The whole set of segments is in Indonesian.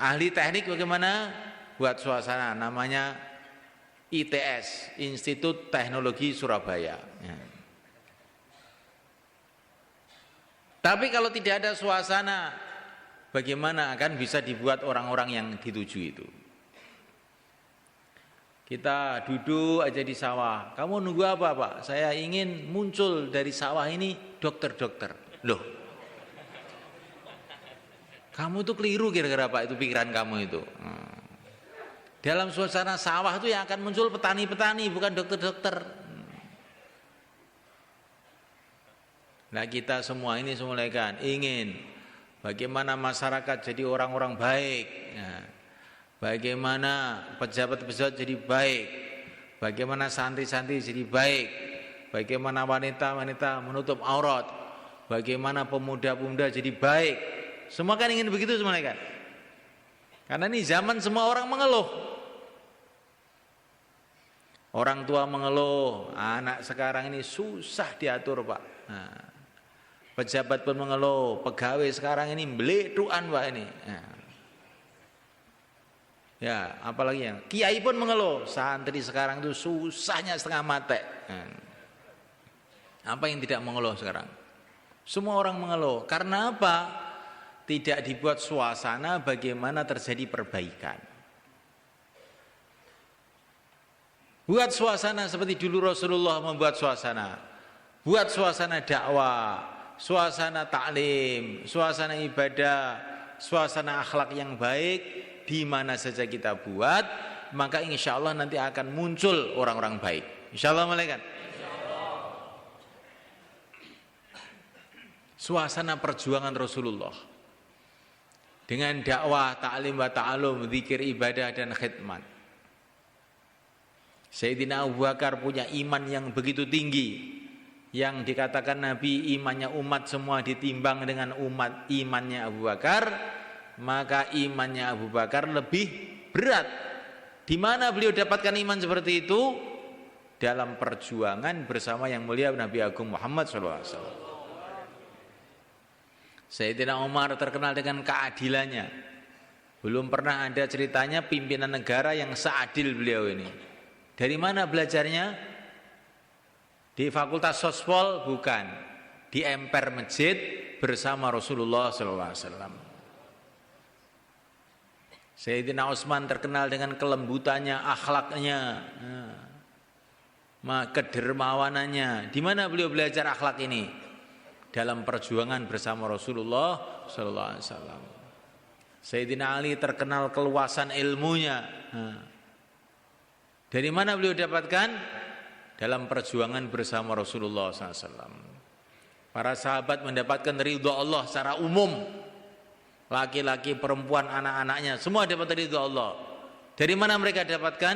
Ahli teknik bagaimana? Buat suasana, namanya ITS, Institut Teknologi Surabaya. Ya. Tapi kalau tidak ada suasana, bagaimana akan bisa dibuat orang-orang yang dituju itu? Kita duduk aja di sawah. Kamu nunggu apa, Pak? Saya ingin muncul dari sawah ini dokter-dokter. Loh, kamu tuh keliru kira-kira, Pak, itu pikiran kamu itu. Dalam suasana sawah itu yang akan muncul petani-petani, bukan dokter-dokter. Nah, kita semua ini semulaikan ingin bagaimana masyarakat jadi orang-orang baik, ya. Bagaimana pejabat-pejabat jadi baik, bagaimana santri-santri jadi baik, bagaimana wanita-wanita menutup aurat, bagaimana pemuda-pemuda jadi baik. Semua kan ingin begitu semulaikan. Karena ini zaman semua orang mengeluh. Orang tua mengeluh, anak sekarang ini susah diatur, Pak. Nah, pejabat pun mengeluh, pegawai sekarang ini beleduan, Pak, ini. Ya, apalagi yang kiai pun mengeluh, santri sekarang itu susahnya setengah mati. Apa yang tidak mengeluh sekarang? Semua orang mengeluh. Karena apa? Tidak dibuat suasana bagaimana terjadi perbaikan. Buat suasana seperti dulu Rasulullah membuat suasana. Buat suasana dakwah, suasana taklim, suasana ibadah, suasana akhlak yang baik. Di mana saja kita buat, maka insya Allah nanti akan muncul orang-orang baik. Insya Allah, malaikat. Suasana perjuangan Rasulullah dengan dakwah, ta'lim wa ta'alum, zikir, ibadah dan khidmat. Sayyidina Abu Bakar punya iman yang begitu tinggi, yang dikatakan Nabi imannya umat semua ditimbang dengan umat imannya Abu Bakar, maka imannya Abu Bakar lebih berat. Di mana beliau dapatkan iman seperti itu? Dalam perjuangan bersama yang mulia Nabi Agung Muhammad SAW. Sayyidina Umar terkenal dengan keadilannya. Belum pernah ada ceritanya pimpinan negara yang seadil beliau ini. Dari mana belajarnya? Di Fakultas Sospol? Bukan. Di emper masjid bersama Rasulullah SAW. Sayyidina Utsman terkenal dengan kelembutannya, akhlaknya, kedermawanannya. Di mana beliau belajar akhlak ini? Dalam perjuangan bersama Rasulullah SAW. Sayyidina Ali terkenal keluasan ilmunya. Dari mana beliau dapatkan? Dalam perjuangan bersama Rasulullah SAW. Para sahabat mendapatkan ridha Allah secara umum. Laki-laki, perempuan, anak-anaknya semua dapat ridha Allah. Dari mana mereka dapatkan?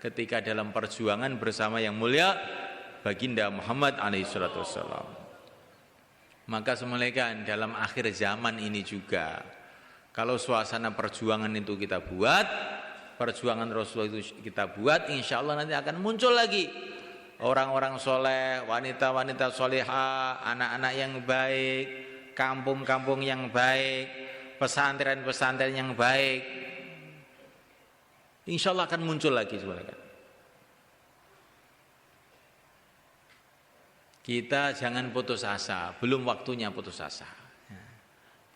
Ketika dalam perjuangan bersama yang mulia baginda Muhammad alaihissalam. Maka semulaikan dalam akhir zaman ini juga, kalau suasana perjuangan itu kita buat, perjuangan Rasulullah itu kita buat, insya Allah nanti akan muncul lagi orang-orang soleh, wanita-wanita solehah, anak-anak yang baik, kampung-kampung yang baik, pesantren-pesantren yang baik. Insya Allah akan muncul lagi sebenarnya. Kita jangan putus asa, belum waktunya putus asa.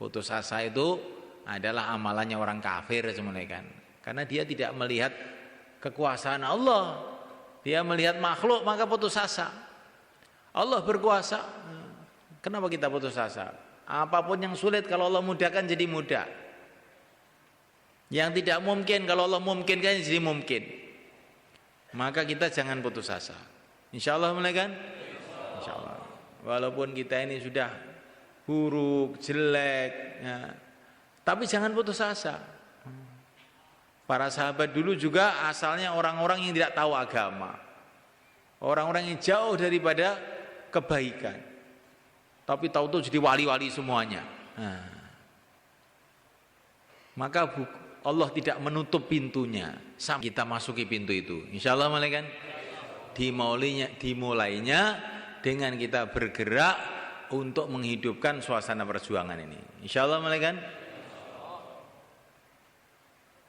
Putus asa itu adalah amalannya orang kafir sebenarnya, karena dia tidak melihat kekuasaan Allah, dia melihat makhluk, maka putus asa. Allah berkuasa, kenapa kita putus asa? Apapun yang sulit kalau Allah mudahkan jadi mudah. Yang tidak mungkin kalau Allah mungkinkan jadi mungkin. Maka kita jangan putus asa. Insya Allah kan? Insya Allah. Walaupun kita ini sudah buruk, jelek, ya, tapi jangan putus asa. Para sahabat dulu juga asalnya orang-orang yang tidak tahu agama, orang-orang yang jauh daripada kebaikan, tapi tahu-tahu jadi wali-wali semuanya. Maka Allah tidak menutup pintunya sampai kita masuki pintu itu. Insya Allah malaikat. Dimulainya dengan kita bergerak untuk menghidupkan suasana perjuangan ini. Insya Allah malaikat.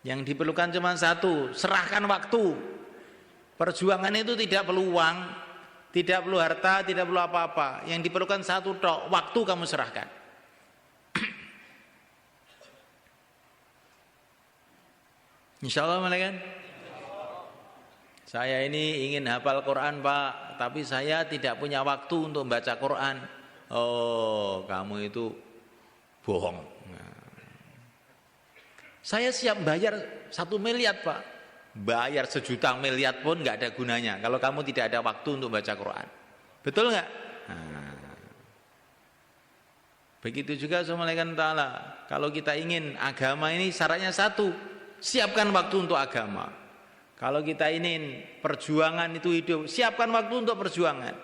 Yang diperlukan cuma satu, serahkan waktu. Perjuangan itu tidak perlu uang, tidak perlu harta, tidak perlu apa-apa. Yang diperlukan satu tok, waktu kamu serahkan. Insya Allah malaikat. Saya ini ingin hafal Quran Pak, tapi saya tidak punya waktu untuk membaca Quran. Oh, kamu itu bohong. Saya siap bayar 1 miliar Pak, bayar 1 juta miliar pun nggak ada gunanya kalau kamu tidak ada waktu untuk baca Quran. Betul nggak? Nah, begitu juga Subhanahu Ta'ala. Kalau kita ingin agama ini syaratnya satu, siapkan waktu untuk agama. Kalau kita ingin perjuangan itu hidup, siapkan waktu untuk perjuangan.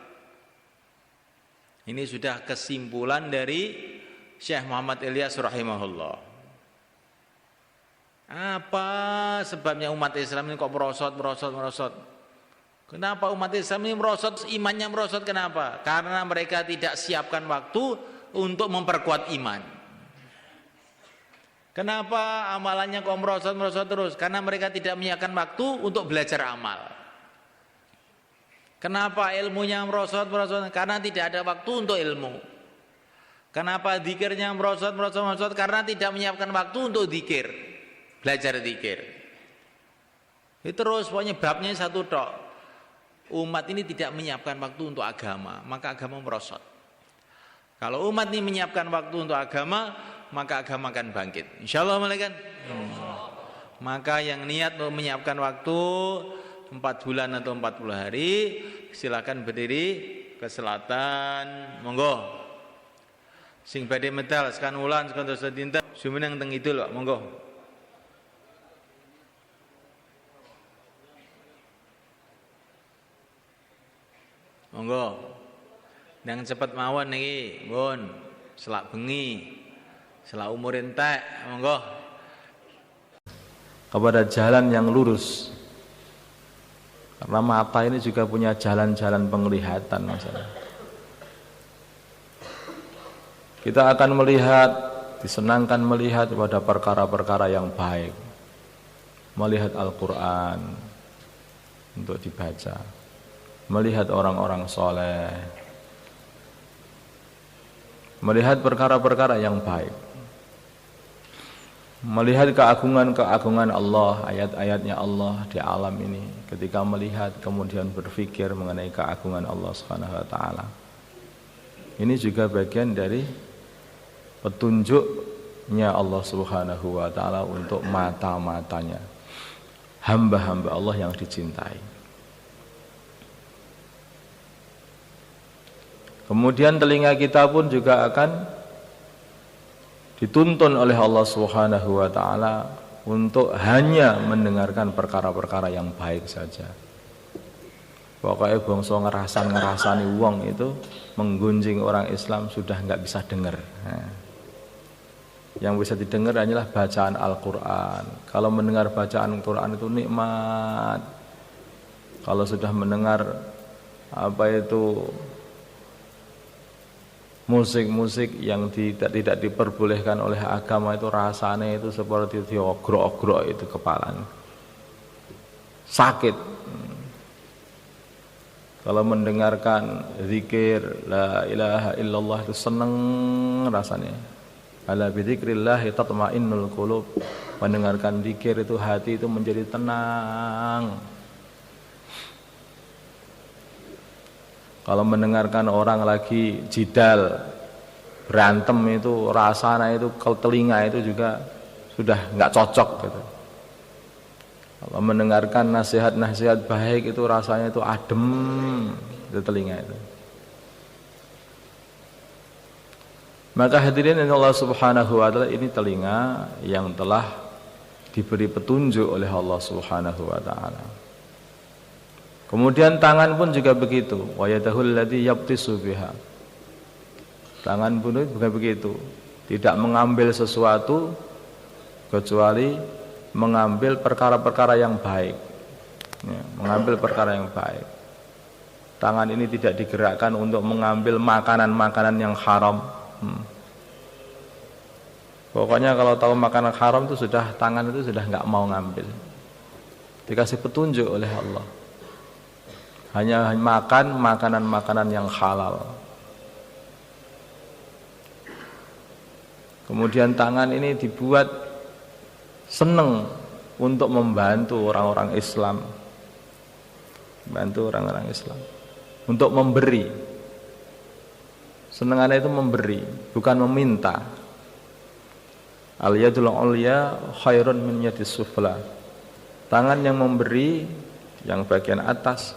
Ini sudah kesimpulan dari Syekh Muhammad Ilyas rahimahullah. Apa sebabnya umat Islam ini kok merosot? Kenapa umat Islam ini merosot, imannya merosot? Kenapa? Karena mereka tidak siapkan waktu untuk memperkuat iman. Kenapa amalannya kok merosot terus? Karena mereka tidak menyiapkan waktu untuk belajar amal. Kenapa ilmunya merosot? Karena tidak ada waktu untuk ilmu. Kenapa zikirnya merosot? Karena tidak menyiapkan waktu untuk zikir, belajar zikir. Itu terus pokoknya babnya satu tok. Umat ini tidak menyiapkan waktu untuk agama, maka agama merosot. Kalau umat ini menyiapkan waktu untuk agama, maka agama akan bangkit. Insyaallah malaikat. Maka yang niat untuk menyiapkan waktu 4 bulan atau 40 hari, silakan berdiri ke selatan. Monggo. Sing badhe medal sekan wulan sekan dosa dinten sumeneng teng idul kok, monggo. Monggo. Nang cepet mawon niki, pun selak bengi. Selak umur entek, monggo. Kepada jalan yang lurus. Karena mata ini juga punya jalan-jalan penglihatan masalah. Kita akan melihat, disenangkan melihat pada perkara-perkara yang baik. Melihat Al-Quran untuk dibaca. Melihat orang-orang soleh. Melihat perkara-perkara yang baik. Melihat keagungan-keagungan Allah, ayat-ayatnya Allah di alam ini. Ketika melihat kemudian berpikir mengenai keagungan Allah Subhanahu wa taala. Ini juga bagian dari petunjuknya Allah Subhanahu wa taala untuk mata-matanya. Hamba-hamba Allah yang dicintai. Kemudian telinga kita pun juga akan dituntun oleh Allah Subhanahu wa taala untuk hanya mendengarkan perkara-perkara yang baik saja. Pokoknya bangsa ngerasani wong itu menggunjing orang Islam sudah enggak bisa dengar. Nah, yang bisa didengar hanyalah bacaan Al-Qur'an. Kalau mendengar bacaan Al-Qur'an itu nikmat. Kalau sudah mendengar musik-musik yang tidak diperbolehkan oleh agama itu rasanya itu seperti diogrok-ogrok itu kepalanya. Sakit. Kalau mendengarkan zikir la ilaha illallah itu seneng rasanya. Ala bidzikrillah tatmainnul qulub. Mendengarkan zikir itu hati itu menjadi tenang. Kalau mendengarkan orang lagi jidal, berantem itu rasanya itu kalau telinga itu juga sudah nggak cocok gitu. Kalau mendengarkan nasihat-nasihat baik itu rasanya itu adem di telinga itu. Maka hadirin Allah Subhanahu wa taala, ini telinga yang telah diberi petunjuk oleh Allah Subhanahu wa taala. Kemudian tangan pun juga begitu. Wa yadahul ladzi yabtisu biha. Tangan pun juga begitu. Tidak mengambil sesuatu kecuali mengambil perkara-perkara yang baik. Ya, mengambil perkara yang baik. Tangan ini tidak digerakkan untuk mengambil makanan-makanan yang haram. Pokoknya kalau tahu makanan haram itu sudah tangan itu sudah nggak mau ngambil. Dikasih petunjuk oleh Allah. Hanya makan makanan-makanan yang halal. Kemudian tangan ini dibuat seneng untuk membantu orang-orang Islam. Bantu orang-orang Islam untuk memberi. Senengannya itu memberi, bukan meminta. Al-yadul ulya khairun min yadis sufla. Tangan yang memberi, yang bagian atas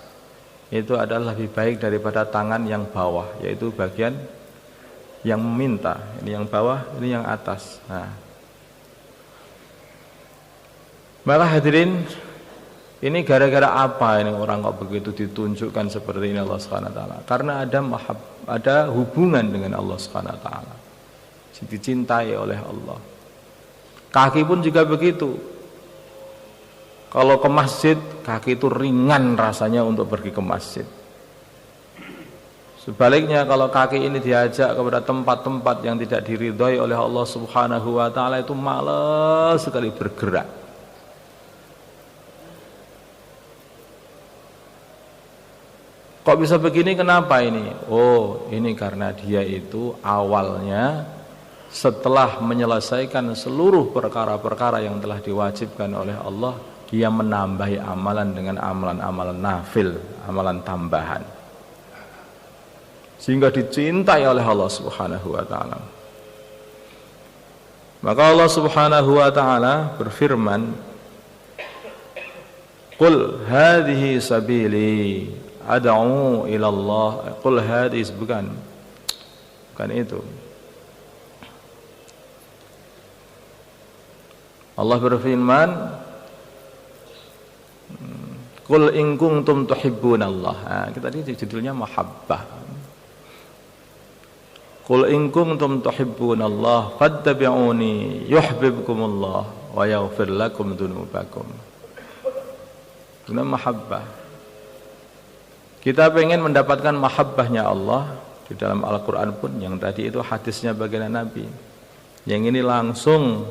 itu adalah lebih baik daripada tangan yang bawah, yaitu bagian yang meminta. Ini yang bawah, ini yang atas. Nah. Maka hadirin, ini gara-gara apa ini orang kok begitu ditunjukkan seperti ini Allah Subhanahu wa taala? Karena ada hubungan dengan Allah Subhanahu wa taala. Dicintai oleh Allah. Kaki pun juga begitu. Kalau ke masjid, kaki itu ringan rasanya untuk pergi ke masjid. Sebaliknya kalau kaki ini diajak kepada tempat-tempat yang tidak diridhai oleh Allah Subhanahu wa taala, itu malas sekali bergerak. Kok bisa begini, kenapa ini? Oh, ini karena dia itu awalnya setelah menyelesaikan seluruh perkara-perkara yang telah diwajibkan oleh Allah, dia menambahi amalan dengan amalan-amalan nafil, amalan tambahan, sehingga dicintai oleh Allah Subhanahu wa taala. Maka Allah Subhanahu wa taala berfirman, "Qul hadhihi sabili ad'u ila Allah." Qul hadhihi, bukan itu. Allah berfirman, "Qul in kuntum tuhibbunallah." Nah, kita tadi judulnya mahabbah. "Qul in kuntum tuhibbunallah fattabi'uni yuhibbukumullah wa yaghfir lakum dzunubakum." Itu mahabbah. Kita pengen mendapatkan mahabbahnya Allah di dalam Al-Qur'an pun, yang tadi itu hadisnya baginda Nabi. Yang ini langsung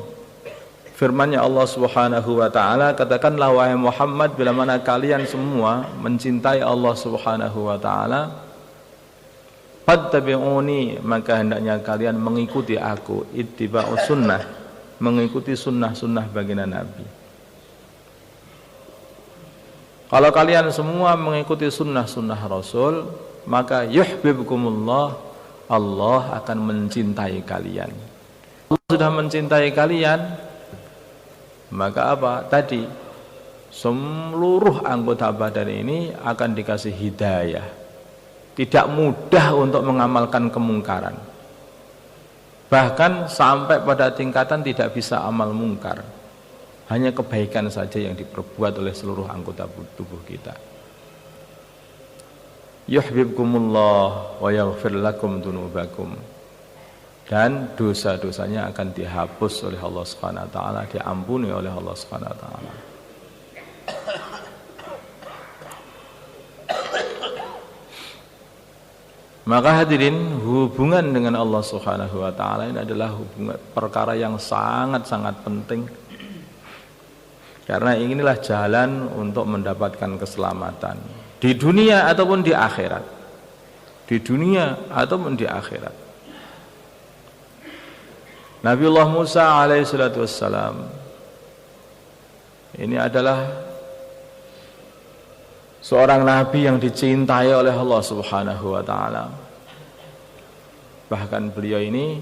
firman-Nya Allah Subhanahu wa taala, katakanlah wahai Muhammad, bila mana kalian semua mencintai Allah Subhanahu wa taala, fattabi'uni, maka hendaknya kalian mengikuti aku, ittiba'u sunnah, mengikuti sunnah-sunnah baginda Nabi. Kalau kalian semua mengikuti sunnah-sunnah Rasul, maka yuhibbukumullah, Allah akan mencintai kalian. Allah sudah mencintai kalian, maka apa? Tadi seluruh anggota badan ini akan dikasih hidayah. Tidak mudah untuk mengamalkan kemungkaran. Bahkan sampai pada tingkatan tidak bisa amal mungkar. Hanya kebaikan saja yang diperbuat oleh seluruh anggota tubuh kita. Yuhibbukumullah wa yaghfir lakum dzunubakum. Dan dosa-dosanya akan dihapus oleh Allah Subhanahu wa taala, diampuni oleh Allah Subhanahu wa taala. Maka hadirin, hubungan dengan Allah Subhanahu wa taala ini adalah hubungan perkara yang sangat-sangat penting. Karena inilah jalan untuk mendapatkan keselamatan di dunia ataupun di akhirat. Di dunia ataupun di akhirat. Nabiullah Musa alaihissalatu wassalam ini adalah seorang nabi yang dicintai oleh Allah Subhanahu wa taala. Bahkan beliau ini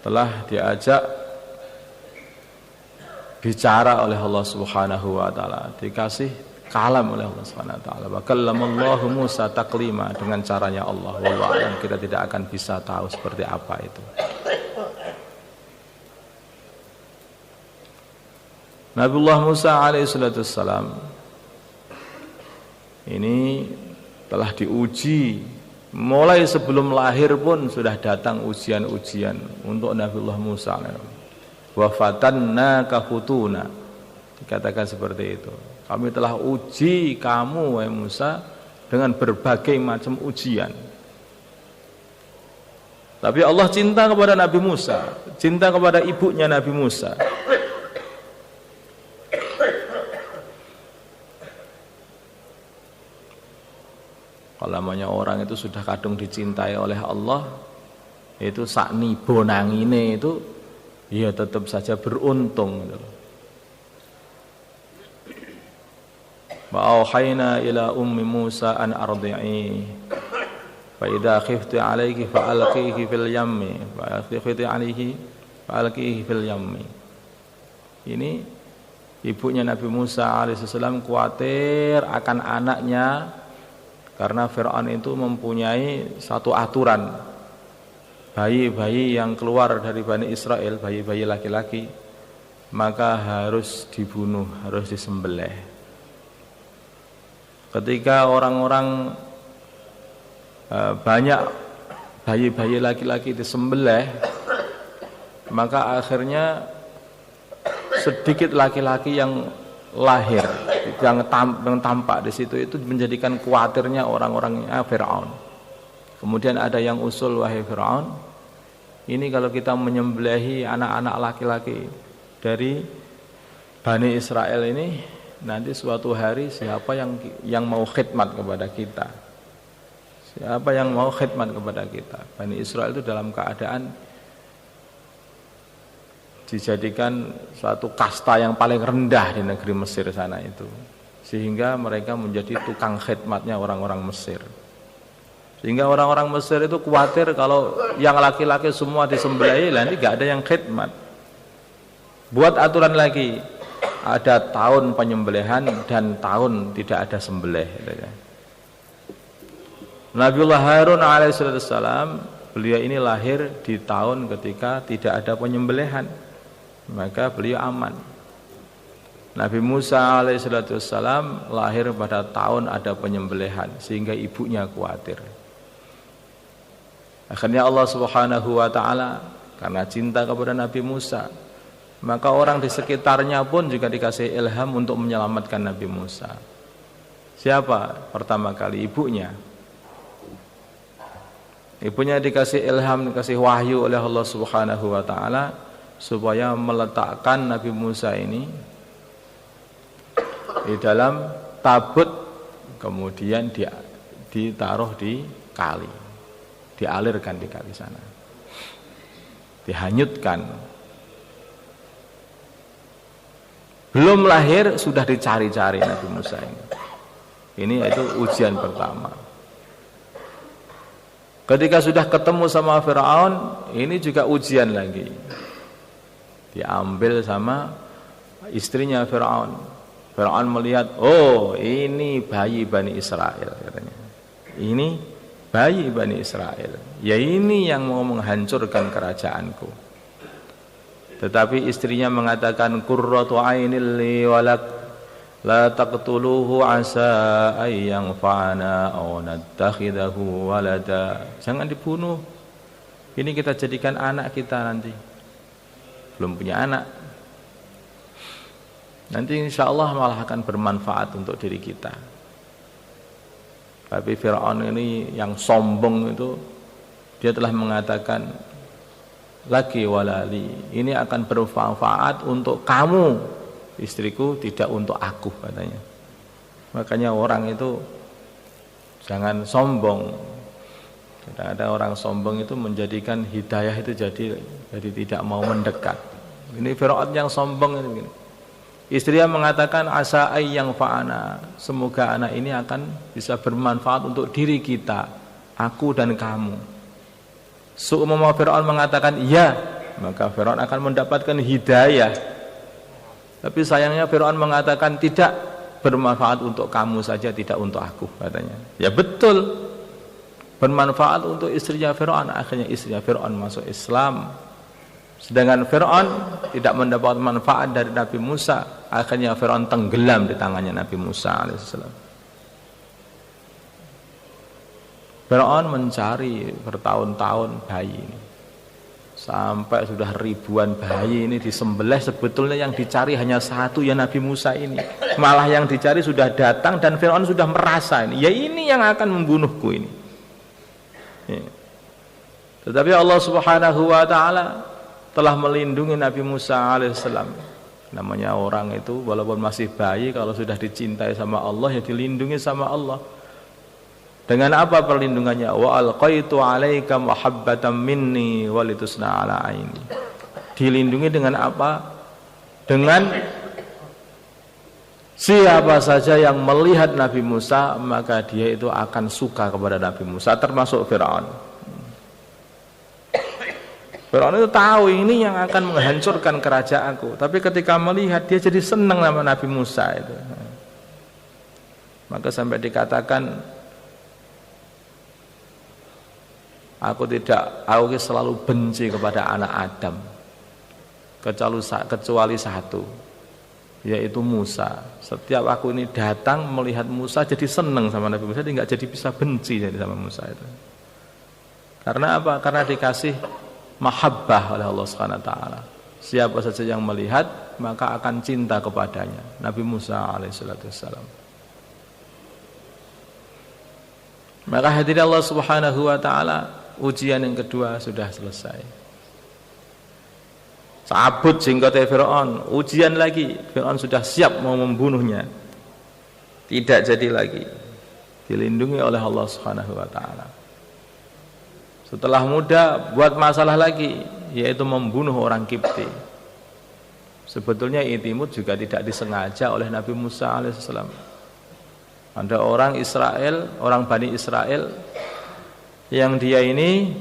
telah diajak bicara oleh Allah Subhanahu wa taala, dikasih kalam oleh Allah Subhanahu wa taala. Wa kallamallahu Musa taklima, dengan caranya Allah. Wallahu a'lam, kita tidak akan bisa tahu seperti apa itu. Nabiullah Musa alaihissalatu wassalam ini telah diuji, mulai sebelum lahir pun sudah datang ujian-ujian untuk Nabiullah Musa. Wa fatannaka futuna, dikatakan seperti itu. Kami telah uji kamu wahai Musa dengan berbagai macam ujian. Tapi Allah cinta kepada Nabi Musa, cinta kepada ibunya Nabi Musa. Kalau namanya orang itu sudah kadung dicintai oleh Allah, itu sakni bonangine itu ya tetap saja beruntung gitu. Wa auhayna ila ummi Musa an ardi'i fa idza khifti 'alayki fa alqihi fil yammi fa khifti 'alayhi fa alqihi fil yammi. Ini ibunya Nabi Musa alaihissalam khawatir akan anaknya karena Fir'aun itu mempunyai satu aturan. Bayi-bayi yang keluar dari Bani Israel, bayi-bayi laki-laki, maka harus dibunuh, harus disembelih. Ketika orang-orang banyak bayi-bayi laki-laki disembelih, maka akhirnya sedikit laki-laki yang lahir, yang tampak di situ itu menjadikan khawatirnya orang-orangnya Fir'aun. Kemudian ada yang usul, wahai Fir'aun, ini kalau kita menyembelihi anak-anak laki-laki dari Bani Israel ini, nanti suatu hari siapa yang mau khidmat kepada kita? Siapa yang mau khidmat kepada kita? Bani Israel itu dalam keadaan dijadikan suatu kasta yang paling rendah di negeri Mesir sana itu, sehingga mereka menjadi tukang khidmatnya orang-orang Mesir. Sehingga orang-orang Mesir itu khawatir kalau yang laki-laki semua disembelih, nanti gak ada yang khidmat. Buat aturan lagi, ada tahun penyembelihan dan tahun tidak ada sembelih. Nabiullah Harun alaihissalam, beliau ini lahir di tahun ketika tidak ada penyembelihan, maka beliau aman. Nabi Musa alaihissalam lahir pada tahun ada penyembelihan, sehingga ibunya khawatir. Akhirnya Allah Subhanahu wa ta'ala karena cinta kepada Nabi Musa, maka orang di sekitarnya pun juga dikasih ilham untuk menyelamatkan Nabi Musa. Siapa? Pertama kali ibunya. Ibunya dikasih ilham, dikasih wahyu oleh Allah Subhanahu wa ta'ala supaya meletakkan Nabi Musa ini di dalam tabut, kemudian ditaruh di kali, dialirkan di kali sana, dihanyutkan. Belum lahir sudah dicari-cari Nabi Musa ini. Ini itu ujian pertama. Ketika sudah ketemu sama Fir'aun, ini juga ujian lagi. Diambil sama istrinya Fir'aun. Fir'aun melihat, oh ini bayi Bani Israel katanya. Ini bayi Bani Israel. Ya ini yang mau menghancurkan kerajaanku. Tetapi istrinya mengatakan, qurratu ainil li walak la taqtuluhu asa ay yanfa'ana aw nattakhidahu walada. Jangan dibunuh. Ini kita jadikan anak kita nanti. Belum punya anak. Nanti insya Allah malah akan bermanfaat untuk diri kita. Tapi Fir'aun ini yang sombong itu, dia telah mengatakan, laki walali, ini akan bermanfaat untuk kamu, istriku, tidak untuk aku katanya. Makanya orang itu jangan sombong. Ada orang sombong itu menjadikan hidayah itu jadi tidak mau mendekat. Ini Fir'aun yang sombong itu begini. Istrinya mengatakan asa ay yang fa'ana, semoga anak ini akan bisa bermanfaat untuk diri kita, aku dan kamu. Seumpama Fir'aun mengatakan iya, maka Fir'aun akan mendapatkan hidayah. Tapi sayangnya Fir'aun mengatakan tidak, bermanfaat untuk kamu saja, tidak untuk aku katanya. Ya betul, bermanfaat untuk istrinya Fir'aun. Akhirnya istrinya Fir'aun masuk Islam. Sedangkan Fir'aun tidak mendapat manfaat dari Nabi Musa. Akhirnya Fir'aun tenggelam di tangannya Nabi Musa alaihissalam. Fir'aun mencari bertahun-tahun bayi ini. Sampai sudah ribuan bayi ini disembelih. Sebetulnya yang dicari hanya satu, ya Nabi Musa ini. Malah yang dicari sudah datang dan Fir'aun sudah merasa ini, ya ini yang akan membunuhku ini. Ya. Tetapi Allah Subhanahu wa taala telah melindungi Nabi Musa alaihissalam. Namanya orang itu walaupun masih bayi, kalau sudah dicintai sama Allah ya dilindungi sama Allah. Dengan apa perlindungannya? Wa alqaitu 'alaika mahabbatan minni walitusna 'ala 'aini. Dilindungi dengan apa? Dengan siapa saja yang melihat Nabi Musa, maka dia itu akan suka kepada Nabi Musa, termasuk Firaun. Firaun itu tahu ini yang akan menghancurkan kerajaanku, tapi ketika melihat dia jadi senang sama Nabi Musa itu. Maka sampai dikatakan, aku selalu benci kepada anak Adam kecuali satu, yaitu Musa. Setiap aku ini datang melihat Musa jadi senang sama Nabi Musa, dia nggak jadi bisa benci jadi sama Musa itu. Karena apa? Karena dikasih mahabbah oleh Allah Subhanahu wa taala. Siapa saja yang melihat maka akan cinta kepadanya. Nabi Musa alaihissalatu wassalam. Maka hadirin Allah Subhanahu wa taala, ujian yang kedua sudah selesai. Cabut jenggotnya Fir'aun, ujian lagi. Fir'aun sudah siap mau membunuhnya. Tidak jadi lagi. Dilindungi oleh Allah Subhanahu wa taala. Setelah muda buat masalah lagi, yaitu membunuh orang Kipti. Sebetulnya Itimud juga tidak disengaja oleh Nabi Musa alaihissalam. Ada orang Israel, orang Bani Israel, yang dia ini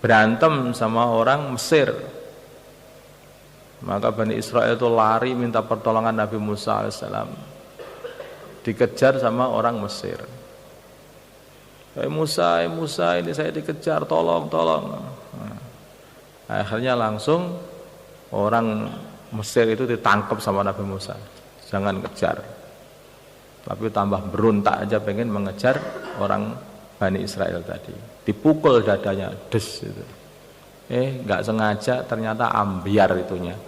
berantem sama orang Mesir. Maka Bani Israel itu lari minta pertolongan Nabi Musa alaihissalam. Dikejar sama orang Mesir. Musa, ini saya dikejar, tolong. Nah, akhirnya langsung orang Mesir itu ditangkap sama Nabi Musa. Jangan kejar. Tapi tambah berontak aja pengen mengejar orang Bani Israel tadi. Dipukul dadanya, des itu. Nggak sengaja ternyata ambiar itunya.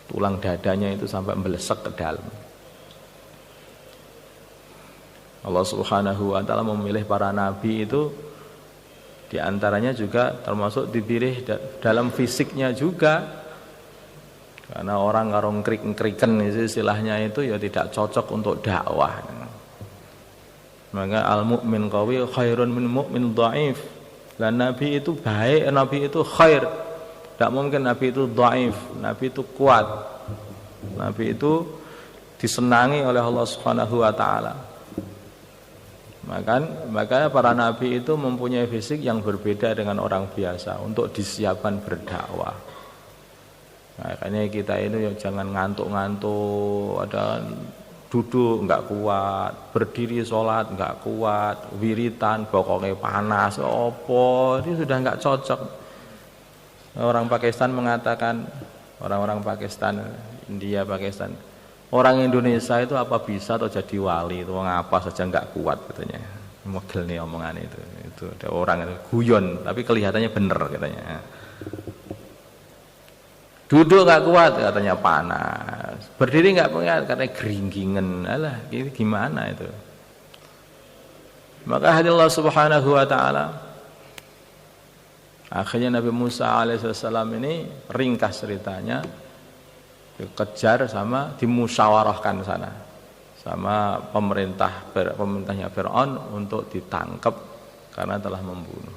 Tulang dadanya itu sampai melesek ke dalam. Allah Subhanahu wa taala memilih para nabi itu, diantaranya juga termasuk dipilih dalam fisiknya juga, karena orang karong krik-kriken itu istilahnya itu ya tidak cocok untuk dakwah. Maka al-mu'min qawi khairun min mu'min dhaif. Dan nabi itu baik, nabi itu khair. Tidak mungkin nabi itu dhaif, nabi itu kuat. Nabi itu disenangi oleh Allah Subhanahu wa taala. Makanya para nabi itu mempunyai fisik yang berbeda dengan orang biasa untuk disiapkan berdakwah. Makanya kita ini ya jangan ngantuk-ngantuk, ada duduk enggak kuat, berdiri sholat enggak kuat, wiritan pokoknya panas, ini sudah enggak cocok. Orang Pakistan mengatakan, orang-orang Pakistan, India, Pakistan, orang Indonesia itu apa bisa atau jadi wali itu ngapa saja enggak kuat katanya. Mogel nih omongan itu ada orang itu guyon tapi kelihatannya benar katanya. Duduk enggak kuat katanya panas, berdiri enggak kuat katanya geringgingan. Alah, ini gimana itu? Maka hadirin Allah Subhanahu wa taala, akhirnya Nabi Musa alaihissalam ini ringkas ceritanya dikejar sama dimusyawarahkan sana sama pemerintahnya Fir'aun untuk ditangkap karena telah membunuh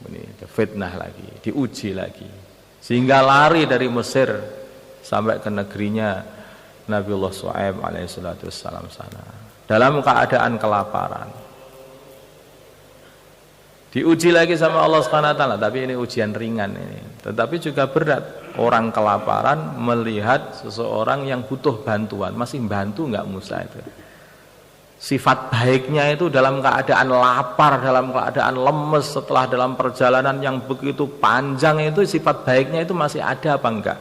ini fitnah lagi, diuji lagi sehingga lari dari Mesir sampai ke negerinya Nabiullah Shu'aib alaihissalam sana dalam keadaan kelaparan. Diuji lagi sama Allah Subhanahu wa taala, tapi ini ujian ringan ini. Tetapi juga berat. Orang kelaparan melihat seseorang yang butuh bantuan, masih bantu enggak Musa itu. Sifat baiknya itu dalam keadaan lapar, dalam keadaan lemes setelah dalam perjalanan yang begitu panjang itu sifat baiknya itu masih ada apa enggak?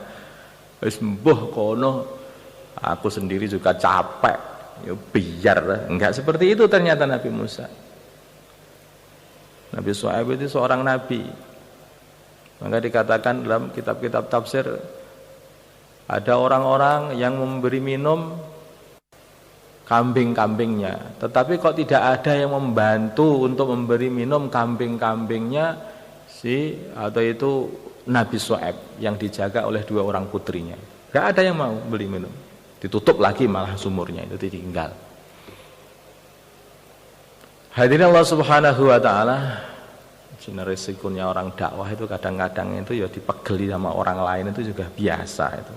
Wis mbuh kono aku sendiri juga capek. Ya biar enggak seperti itu ternyata Nabi Musa. Nabi Shu'aib itu seorang nabi. Maka dikatakan dalam kitab-kitab tafsir ada orang-orang yang memberi minum kambing-kambingnya. Tetapi kok tidak ada yang membantu untuk memberi minum kambing-kambingnya atau itu Nabi Syuaib yang dijaga oleh 2 orang putrinya. Gak ada yang mau beli minum. Ditutup lagi malah sumurnya itu ditinggal. Hadirin Allah Subhanahu wa taala, resikonya orang dakwah itu kadang-kadang itu ya dipegeli sama orang lain itu juga biasa itu.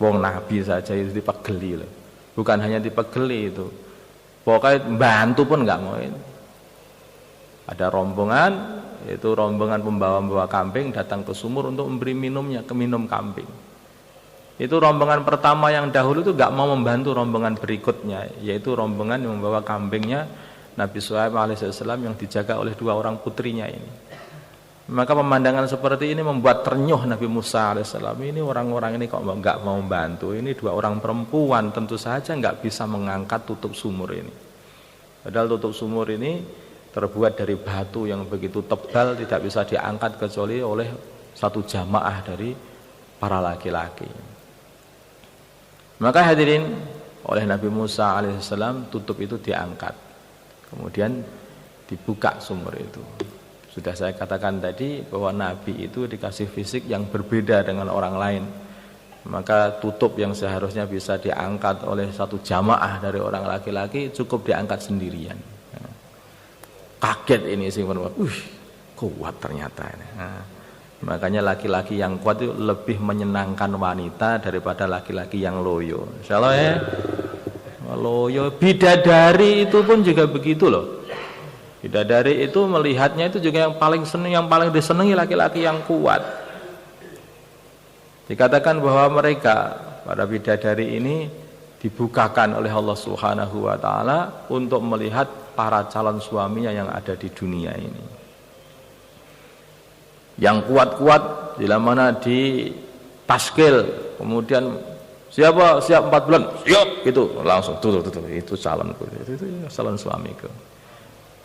Wong Nabi saja itu dipegeli loh. Bukan hanya dipegeli itu. Pokoknya bantu pun enggak mau itu. Ada rombongan, itu rombongan pembawa-pembawa kambing datang ke sumur untuk memberi minumnya, ke minum kambing. Itu rombongan pertama yang dahulu itu enggak mau membantu rombongan berikutnya, yaitu rombongan yang membawa kambingnya Nabi Syuaib alaihissalam yang dijaga oleh 2 orang putrinya ini. Maka pemandangan seperti ini membuat ternyuh Nabi Musa alaihissalam. Ini orang-orang ini kok enggak mau membantu. Ini 2 orang perempuan tentu saja enggak bisa mengangkat tutup sumur ini. Padahal tutup sumur ini terbuat dari batu yang begitu tebal, tidak bisa diangkat kecuali oleh satu jamaah dari para laki-laki. Maka hadirin, oleh Nabi Musa alaihissalam tutup itu diangkat. Kemudian dibuka sumur itu. Sudah saya katakan tadi bahwa Nabi itu dikasih fisik yang berbeda dengan orang lain. Maka tutup yang seharusnya bisa diangkat oleh satu jamaah dari orang laki-laki cukup diangkat sendirian. Kaget ini sih, kuat ternyata. Makanya laki-laki yang kuat itu lebih menyenangkan wanita daripada laki-laki yang loyo. Insyaallah ya. Loyo, bidadari itu pun juga begitu loh. Bidadari itu melihatnya itu juga yang paling senang, yang paling disenangi laki-laki yang kuat. Dikatakan bahwa mereka, para bidadari ini dibukakan oleh Allah Subhanahu wa taala untuk melihat para calon suaminya yang ada di dunia ini. Yang kuat-kuat bila mana di taskil, kemudian siapa siap 4 bulan, siap gitu, langsung tuh itu calonku, itu calon suamiku.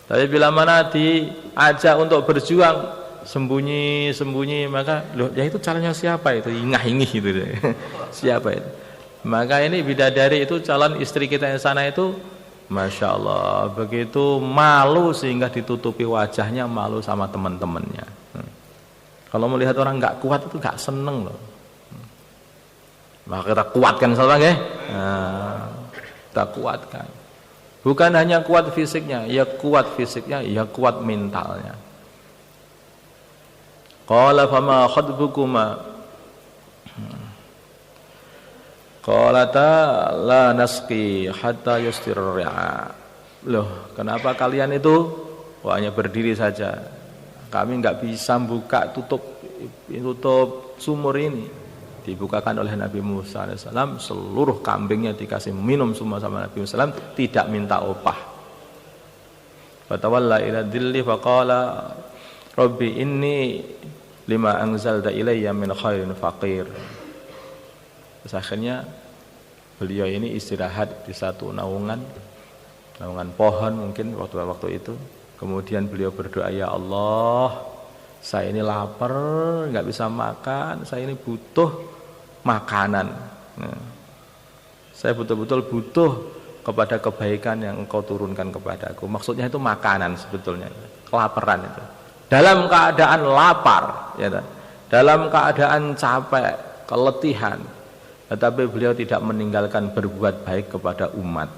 Tapi bila mana diajak untuk berjuang sembunyi-sembunyi, maka loh, ya itu calonnya siapa itu? Ingah-ingih gitu deh. Siapa itu? Maka ini bidadari itu calon istri kita yang sana itu, Masya Allah, begitu malu sehingga ditutupi wajahnya, malu sama teman-temannya. Kalau melihat orang nggak kuat itu nggak seneng loh. Maka kita kuatkan salah nggih? Kita kuatkan. Bukan hanya kuat fisiknya, ya kuat fisiknya, ya kuat mentalnya. Qala fama khadbukuma? Qalata la nasqi hatta yustirri'a. Loh, kenapa kalian itu hanya berdiri saja? Kami enggak bisa buka tutup sumur ini. Dibukakan oleh Nabi Musa alaihissalam, seluruh kambingnya dikasih minum semua sama Nabi Musa alaihissalam, tidak minta upah. Fatawalla ila dhilli faqala rabbi inni lima anzalta ilayya min khairin faqir. Terus akhirnya beliau ini istirahat di satu naungan pohon mungkin waktu itu. Kemudian beliau berdoa, ya Allah, saya ini lapar, nggak bisa makan, saya ini butuh makanan. Saya betul-betul butuh kepada kebaikan yang Engkau turunkan kepadaku. Maksudnya itu makanan sebetulnya, kelaparan itu. Dalam keadaan lapar, ya, dalam keadaan capek, keletihan, tetapi beliau tidak meninggalkan berbuat baik kepada umat.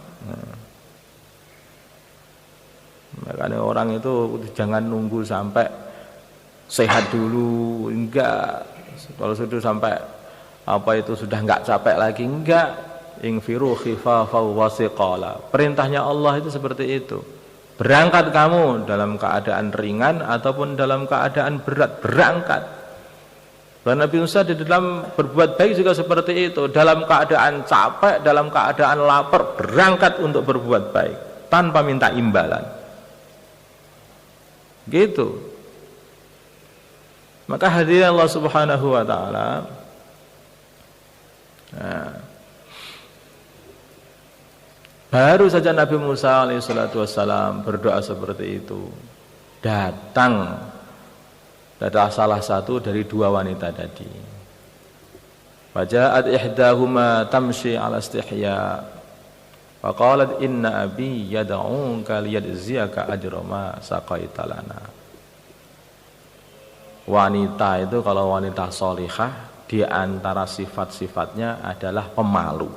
Makanya orang itu jangan nunggu sampai sehat dulu, enggak. Kalau sudah sampai sudah enggak capek lagi, enggak. Ingfiru khifafan wa siqala. Perintahnya Allah itu seperti itu. Berangkat kamu dalam keadaan ringan ataupun dalam keadaan berat, berangkat. Dan Nabi Musa di dalam berbuat baik juga seperti itu. Dalam keadaan capek, dalam keadaan lapar, berangkat untuk berbuat baik tanpa minta imbalan. Gitu. Maka hadirin Allah Subhanahu wa taala, baru saja Nabi Musa alaihissalatu wassalam berdoa seperti itu, datang salah satu dari 2 wanita tadi. Faja'at ihdahuma tamshi ala istihya. Faqalat inna abi yad'uka liyadziyaka ajra ma saqaita lana. Wanita itu kalau wanita sholihah di antara sifat-sifatnya adalah pemalu.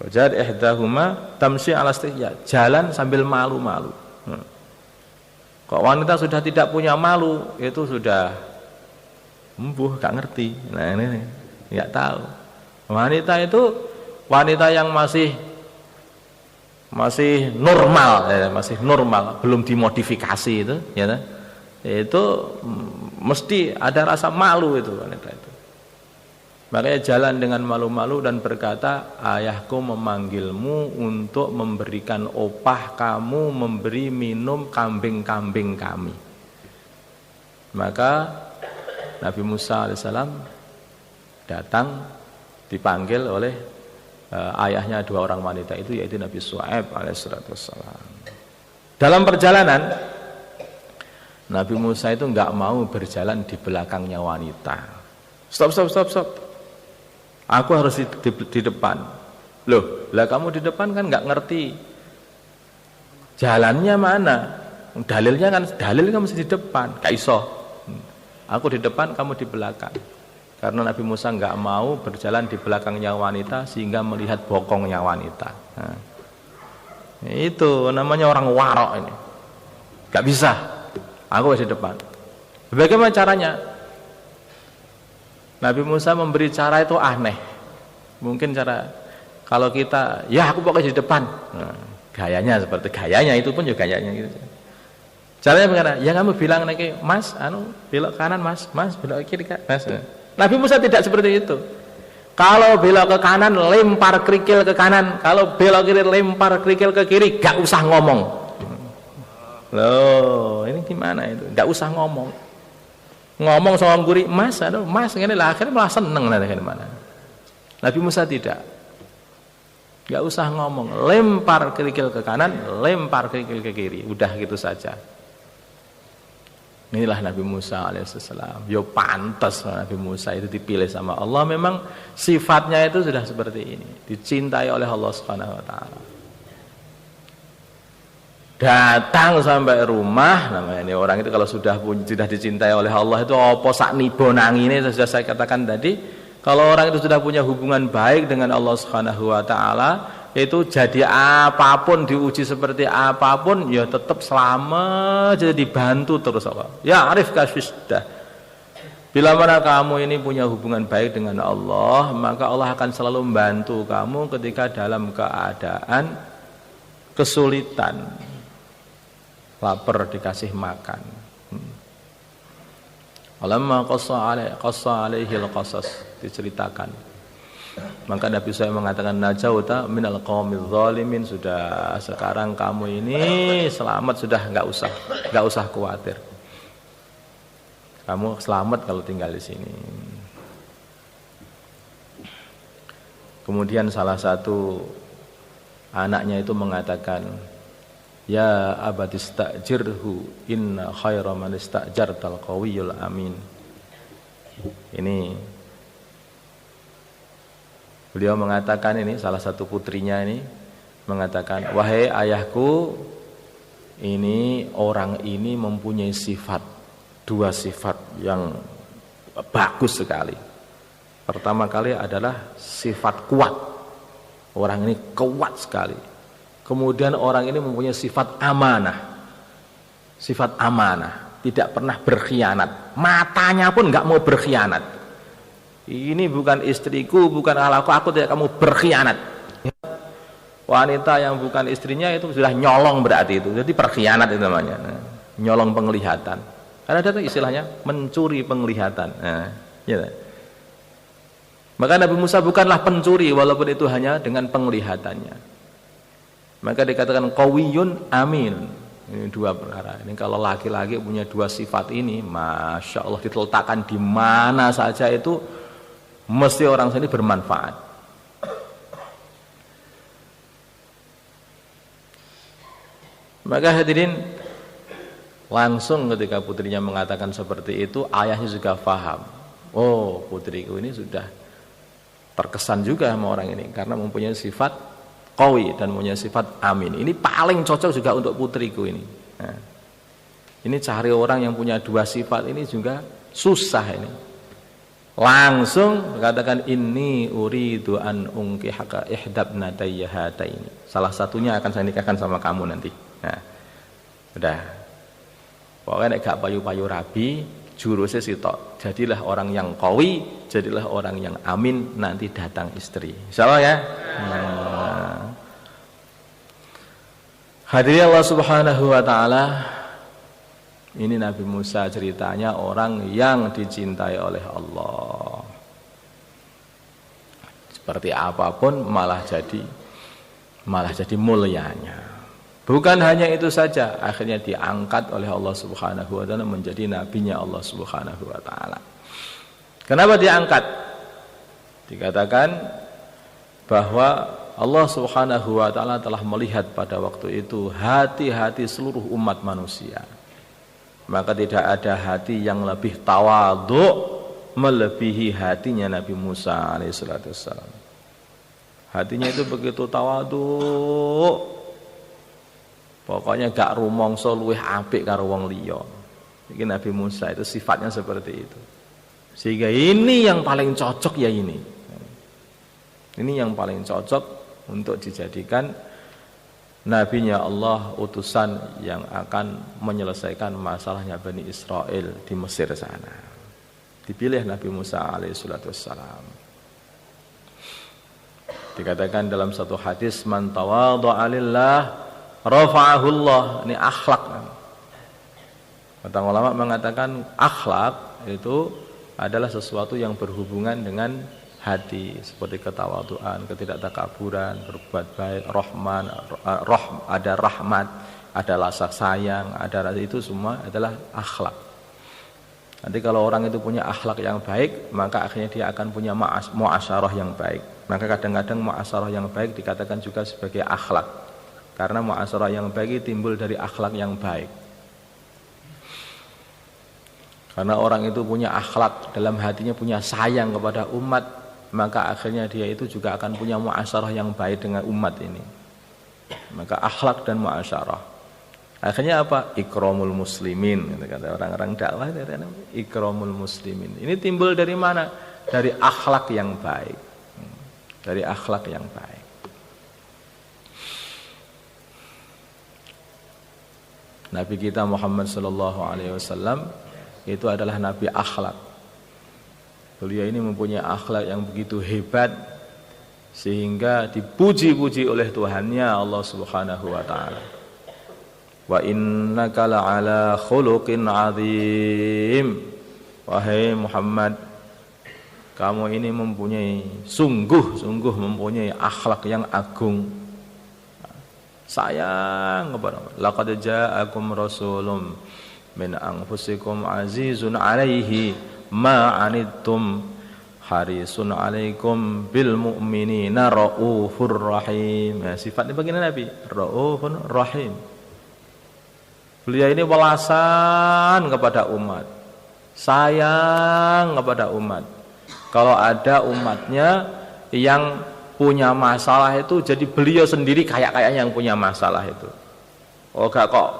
Wajad ihdahuma tamshi ala istihya, jalan sambil malu-malu. Kok wanita sudah tidak punya malu, itu sudah gak ngerti. Nah ini nggak tahu. Wanita itu wanita yang masih normal, masih normal, belum dimodifikasi itu, ya, itu mesti ada rasa malu itu wanita itu. Makanya jalan dengan malu-malu dan berkata, ayahku memanggilmu untuk memberikan opah kamu, memberi minum kambing-kambing kami. Maka Nabi Musa alaihissalam datang dipanggil oleh ayahnya dua orang wanita itu, yaitu Nabi Syuaib alaihissalam. Dalam perjalanan Nabi Musa itu enggak mau berjalan di belakangnya wanita. Stop. Aku harus di depan. Loh, lah kamu di depan kan enggak ngerti jalannya mana. Dalil kan mesti di depan. Gak iso. Aku di depan, kamu di belakang. Karena Nabi Musa enggak mau berjalan di belakangnya wanita sehingga melihat bokongnya wanita. Nah, itu namanya orang warok ini. Gak bisa. Aku di depan. Bagaimana caranya? Nabi Musa memberi cara itu aneh. Mungkin cara kalau kita, ya aku pokoknya di depan. Nah, gayanya itu pun juga gayanya gitu. Caranya bagaimana? Ya kamu bilang nanti, Mas, belok kanan Mas, belok kiri Mas. Nabi Musa tidak seperti itu. Kalau belok ke kanan, lempar kerikil ke kanan. Kalau belok kiri, lempar kerikil ke kiri. Gak usah ngomong. Loh, ini gimana itu? Gak usah ngomong. Ngomong sama guru, Mas, ini lah akhirnya malah seneng nanti gimana. Nabi Musa tidak. Gak usah ngomong. Lempar kerikil ke kanan, lempar kerikil ke kiri. Udah gitu saja. Inilah Nabi Musa alaihissalam. Yo pantas Nabi Musa itu dipilih sama Allah. Memang sifatnya itu sudah seperti ini, dicintai oleh Allah Subhanahu Wa Taala. Datang sampai rumah, namanya ini orang itu kalau sudah dicintai oleh Allah itu apa sak nibo nangine, sudah saya katakan tadi. Kalau orang itu sudah punya hubungan baik dengan Allah Subhanahu Wa Taala, itu jadi apapun, diuji seperti apapun, ya tetap selamat, jadi dibantu terus Allah. Ya arif kaswisdah. Bila mana kamu ini punya hubungan baik dengan Allah, maka Allah akan selalu membantu kamu ketika dalam keadaan kesulitan, lapar dikasih makan. Alamma qassa alaihi al-qasas, diceritakan. Maka Nabi SAW mengatakan najauta minal qaumidz zalimin, sudah sekarang kamu ini selamat, sudah enggak usah khawatir. Kamu selamat kalau tinggal di sini. Kemudian salah satu anaknya itu mengatakan, ya abatistajirhu inna khaira man istajartal qawiyul amin. Ini beliau mengatakan, ini salah satu putrinya ini mengatakan, wahai ayahku, ini orang ini mempunyai dua sifat yang bagus sekali. Pertama kali adalah sifat kuat. Orang ini kuat sekali. Kemudian orang ini mempunyai sifat amanah. Sifat amanah, tidak pernah berkhianat. Matanya pun enggak mau berkhianat. Ini bukan istriku, bukan aku tidak kamu berkhianat. Wanita yang bukan istrinya itu sudah nyolong berarti itu. Jadi berkhianat itu namanya. Nyolong penglihatan. Karena ada istilahnya mencuri penglihatan. Nah, ya. Maka Nabi Musa bukanlah pencuri walaupun itu hanya dengan penglihatannya. Maka dikatakan qawiyun amin. Ini dua perkara. Ini kalau laki-laki punya dua sifat ini, masya Allah, diletakkan di mana saja itu mesti orang sini bermanfaat. Maka hadirin, langsung ketika putrinya mengatakan seperti itu, ayahnya juga paham. Oh, putriku ini sudah terkesan juga sama orang ini karena mempunyai sifat qawi dan mempunyai sifat amin. Ini paling cocok juga untuk putriku ini. Nah, ini cari orang yang punya dua sifat ini juga susah ini. Langsung katakan inni uridu an unkihaka ihdabnatayya hataini. Salah satunya akan saya nikahkan sama kamu nanti. Nah, udah. Pokoknya nek gak payu-payu rabi, jurusnya sitok. Jadilah orang yang qawi, jadilah orang yang amin, nanti datang istri. Insyaallah ya. Nah. Hadirin Allah Subhanahu wa taala, ini Nabi Musa ceritanya orang yang dicintai oleh Allah. Seperti apapun malah jadi mulianya. Bukan hanya itu saja, akhirnya diangkat oleh Allah Subhanahu wa taala menjadi nabinya Allah Subhanahu wa taala. Kenapa diangkat? Dikatakan bahwa Allah Subhanahu wa taala telah melihat pada waktu itu hati-hati seluruh umat manusia. Maka tidak ada hati yang lebih tawadhu melebihi hatinya Nabi Musa alaihissalam. Hatinya itu begitu tawadhu. Pokoknya gak rumangsa luwih apik karo wong liya. Iki Nabi Musa itu sifatnya seperti itu. Sehingga ini yang paling cocok ya ini. Ini yang paling cocok untuk dijadikan nabinya Allah, utusan yang akan menyelesaikan masalahnya Bani Israel di Mesir sana. Dipilih Nabi Musa alaihissalam. Dikatakan dalam satu hadis, man tawadha'a lillah rafa'ahu Allah. Ini akhlak. Kata ulama mengatakan akhlak itu adalah sesuatu yang berhubungan dengan hati, seperti ketawaduan, ketidaktakaburan, berbuat baik, ada rahmat, ada rasa sayang, ada rasa, itu semua adalah akhlak. Nanti kalau orang itu punya akhlak yang baik, maka akhirnya dia akan punya muasyarah yang baik. Maka kadang-kadang muasyarah yang baik dikatakan juga sebagai akhlak, karena muasyarah yang baik timbul dari akhlak yang baik. Karena orang itu punya akhlak, dalam hatinya punya sayang kepada umat, maka akhirnya dia itu juga akan punya muasyarah yang baik dengan umat ini. Maka akhlak dan muasyarah. Akhirnya apa? Ikramul muslimin, kata orang-orang dakwah, ikramul muslimin. Ini timbul dari mana? Dari akhlak yang baik. Dari akhlak yang baik. Nabi kita Muhammad sallallahu alaihi wasallam itu adalah nabi akhlak. Beliau ini mempunyai akhlak yang begitu hebat sehingga dipuji-puji oleh Tuhannya Allah Subhanahu wa taala. Wa innaka la'ala khuluqin 'adzim. Wahai Muhammad, kamu ini mempunyai sungguh mempunyai akhlak yang agung. Sayang kepada Allah. Laqad ja'akum rasulun min anfusikum 'azizun 'alaihi ma 'anittum harisun 'alaikum bil mu'minina raufur rahim. Ya, sifatnya bagian Nabi, raufur rahim. Beliau ini welasan kepada umat, sayang kepada umat. Kalau ada umatnya yang punya masalah itu, jadi beliau sendiri kayak-kayaknya yang punya masalah itu. Oh gak kok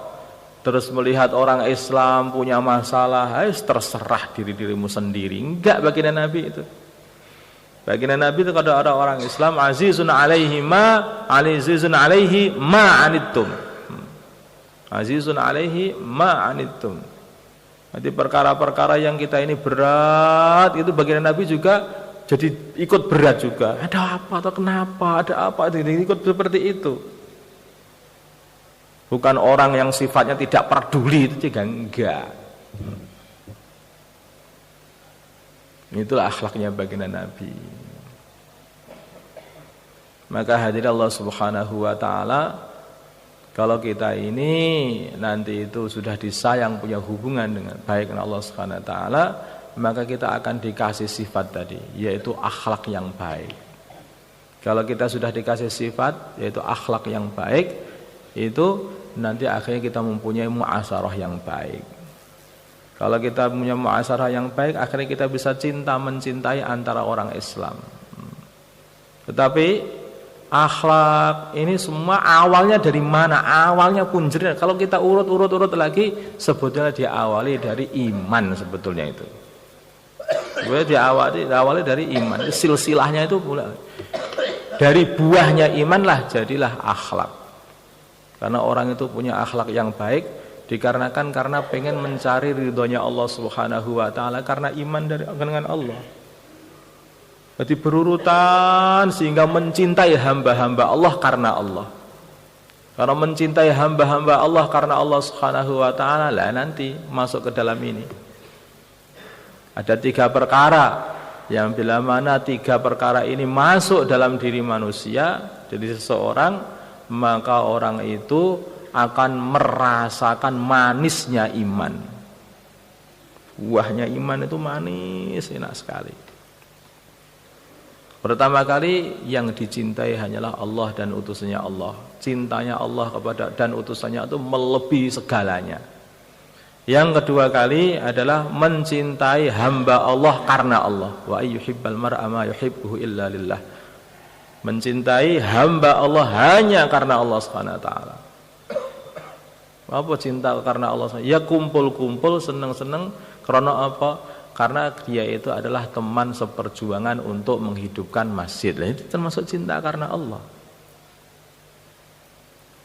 terus melihat orang Islam punya masalah, terserah dirimu sendiri. Enggak, baginda Nabi itu. Baginda Nabi itu kalau ada orang Islam, azizun alaihi ma anittum. Azizun alaihi ma anittum. Nanti perkara-perkara yang kita ini berat, itu baginda Nabi juga jadi ikut berat juga. Ada apa atau kenapa? Ada apa? Ikut seperti itu. Bukan orang yang sifatnya tidak peduli, itu juga enggak. Itulah akhlaknya baginda Nabi. Maka hadirin Allah Subhanahu wa taala, kalau kita ini nanti itu sudah disayang, punya hubungan dengan baik dengan Allah Subhanahu wa taala, maka kita akan dikasih sifat tadi, yaitu akhlak yang baik. Kalau kita sudah dikasih sifat yaitu akhlak yang baik, itu nanti akhirnya kita mempunyai muasyarah yang baik. Kalau kita punya muasyarah yang baik, akhirnya kita bisa cinta mencintai antara orang Islam. Tetapi akhlak ini semua awalnya dari mana? Awalnya punjernya. Kalau kita urut lagi, sebetulnya diawali dari iman sebetulnya itu. Sebetulnya diawali dari iman. Silsilahnya itu mulai dari buahnya iman lah jadilah akhlak. Karena orang itu punya akhlak yang baik dikarenakan karena pengen mencari ridhonya Allah Subhanahu wa taala karena iman dengan Allah. Jadi berurutan sehingga mencintai hamba-hamba Allah karena Allah. Karena mencintai hamba-hamba Allah karena Allah Subhanahu wa taala lah nanti masuk ke dalam ini. Ada 3 perkara yang bila mana 3 perkara ini masuk dalam diri manusia, jadi seseorang, maka orang itu akan merasakan manisnya iman. Buahnya iman itu manis, enak sekali. Pertama kali yang dicintai hanyalah Allah dan utusannya Allah. Cintanya Allah kepada dan utusannya itu melebihi segalanya. Yang kedua kali adalah mencintai hamba Allah karena Allah. Wa ayyuhibbal mar'a ma yuhibbuhu illa lillah. Mencintai hamba Allah hanya karena Allah Subhanahu wa taala. Apa cinta karena Allah? Ya kumpul-kumpul seneng-seneng karena apa? Karena dia itu adalah teman seperjuangan untuk menghidupkan masjid. Nah, itu termasuk cinta karena Allah.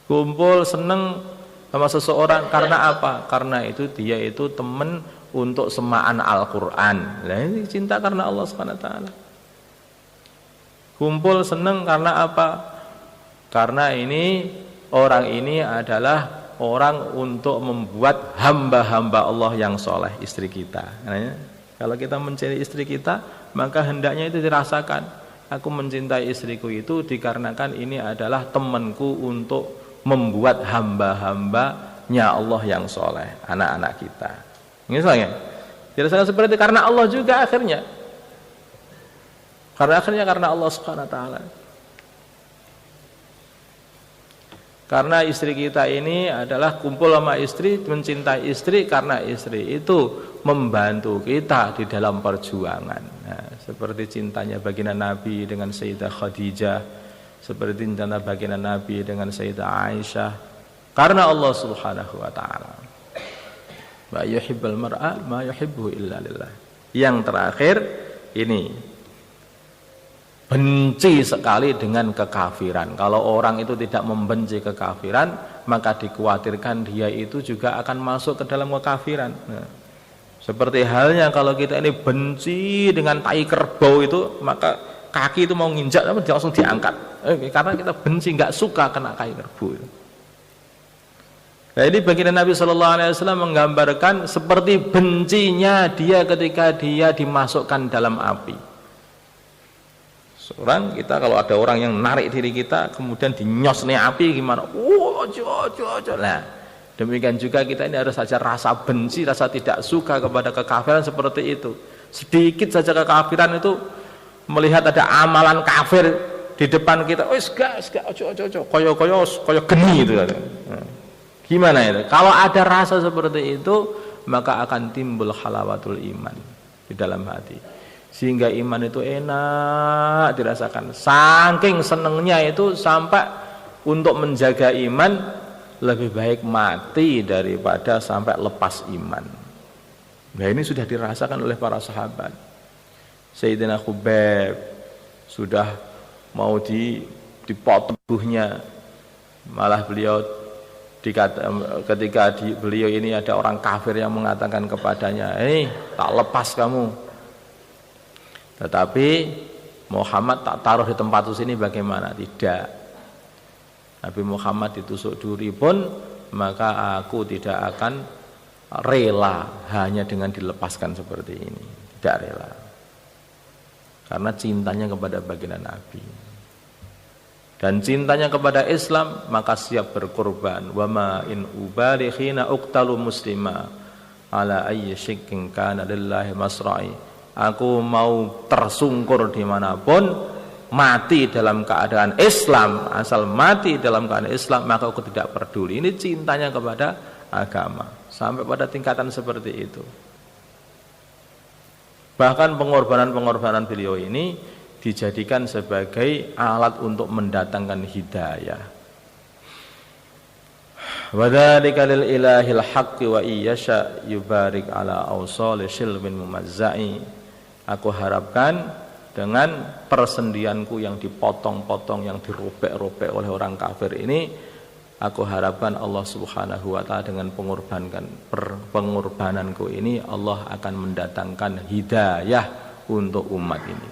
Kumpul seneng sama seseorang karena apa? Karena itu dia itu teman untuk semaan Al-Qur'an. Nah, ini cinta karena Allah Subhanahu wa taala. Kumpul seneng karena apa? Karena ini orang ini adalah orang untuk membuat hamba-hamba Allah yang soleh, istri kita. Kalau kita mencintai istri kita, maka hendaknya itu dirasakan. Aku mencintai istriku itu dikarenakan ini adalah temanku untuk membuat hamba-hambanya Allah yang soleh, anak-anak kita. Misalnya, dirasakan seperti itu karena Allah juga akhirnya. Karena Allah Subhanahu wa taala. Karena istri kita ini adalah kumpul sama istri, mencintai istri karena istri itu membantu kita di dalam perjuangan. Nah, seperti cintanya baginda Nabi dengan Sayyidah Khadijah, seperti cintanya baginda Nabi dengan Sayyidah Aisyah, karena Allah Subhanahu wa taala. Wa yuhibbul mar'a ma yuhibbu illa lillah. Yang terakhir ini benci sekali dengan kekafiran. Kalau orang itu tidak membenci kekafiran, maka dikhawatirkan dia itu juga akan masuk ke dalam kekafiran. Nah, seperti halnya kalau kita ini benci dengan tai kerbau itu, maka kaki itu mau nginjak langsung diangkat. Karena kita benci, nggak suka kena tai kerbau itu. Nah, ini baginda Nabi Shallallahu Alaihi Wasallam menggambarkan seperti bencinya dia ketika dia dimasukkan dalam api. Seorang kita kalau ada orang yang narik diri kita kemudian dinyosnya api gimana? Nah, demikian juga kita ini harus saja rasa benci, rasa tidak suka kepada kekafiran seperti itu. Sedikit saja kekafiran itu melihat ada amalan kafir di depan kita, koyo geni itu. Gimana itu? Kalau ada rasa seperti itu, maka akan timbul halawatul iman di dalam hati. Sehingga iman itu enak dirasakan. Saking senengnya itu sampai untuk menjaga iman lebih baik mati daripada sampai lepas iman. Nah, ini sudah dirasakan oleh para sahabat. Sayyidina Khubayb sudah mau dipotong tubuhnya, malah beliau ketika beliau ini ada orang kafir yang mengatakan kepadanya, tak lepas kamu. Tetapi Muhammad tak taruh di tempat sini bagaimana? Tidak. Nabi Muhammad ditusuk duri pun maka aku tidak akan rela hanya dengan dilepaskan seperti ini. Tidak rela. Karena cintanya kepada baginda Nabi. Dan cintanya kepada Islam maka siap berkorban. Wa ma in ubali khina uqtalu muslima ala ayyi syikkin kana lillahi masra'i. Aku mau tersungkur dimanapun, mati dalam keadaan Islam, asal mati dalam keadaan Islam maka aku tidak peduli. Ini cintanya kepada agama sampai pada tingkatan seperti itu. Bahkan pengorbanan beliau ini dijadikan sebagai alat untuk mendatangkan hidayah. Wa dzalika lil ilahil haqqi wa iyyasha yubarik ala awsali silmin mumazzai. Aku harapkan dengan persendianku yang dipotong-potong, yang dirobek-robek oleh orang kafir ini, aku harapkan Allah Subhanahu wa taala dengan pengorbananku ini Allah akan mendatangkan hidayah untuk umat ini.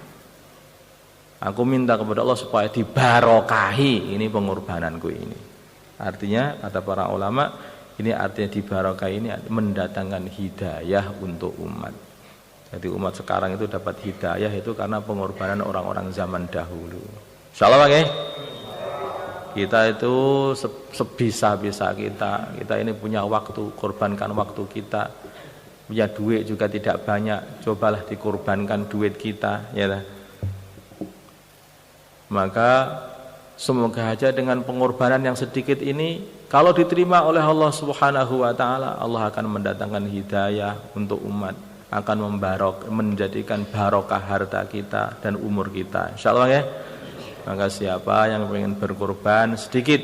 Aku minta kepada Allah supaya dibarokahi ini pengorbananku ini. Artinya kata para ulama, ini artinya dibarokahi ini mendatangkan hidayah untuk umat. Jadi umat sekarang itu dapat hidayah itu karena pengorbanan orang-orang zaman dahulu. Insyaallah ya. Kita itu sebisa-bisa kita ini punya waktu, korbankan waktu kita. Punya duit juga tidak banyak, cobalah dikorbankan duit kita, ya. Maka semoga aja dengan pengorbanan yang sedikit ini, kalau diterima oleh Allah Subhanahu wa taala, Allah akan mendatangkan hidayah untuk umat, akan menjadikan barokah harta kita dan umur kita. Insyaallah ya. Maka siapa yang ingin berkorban sedikit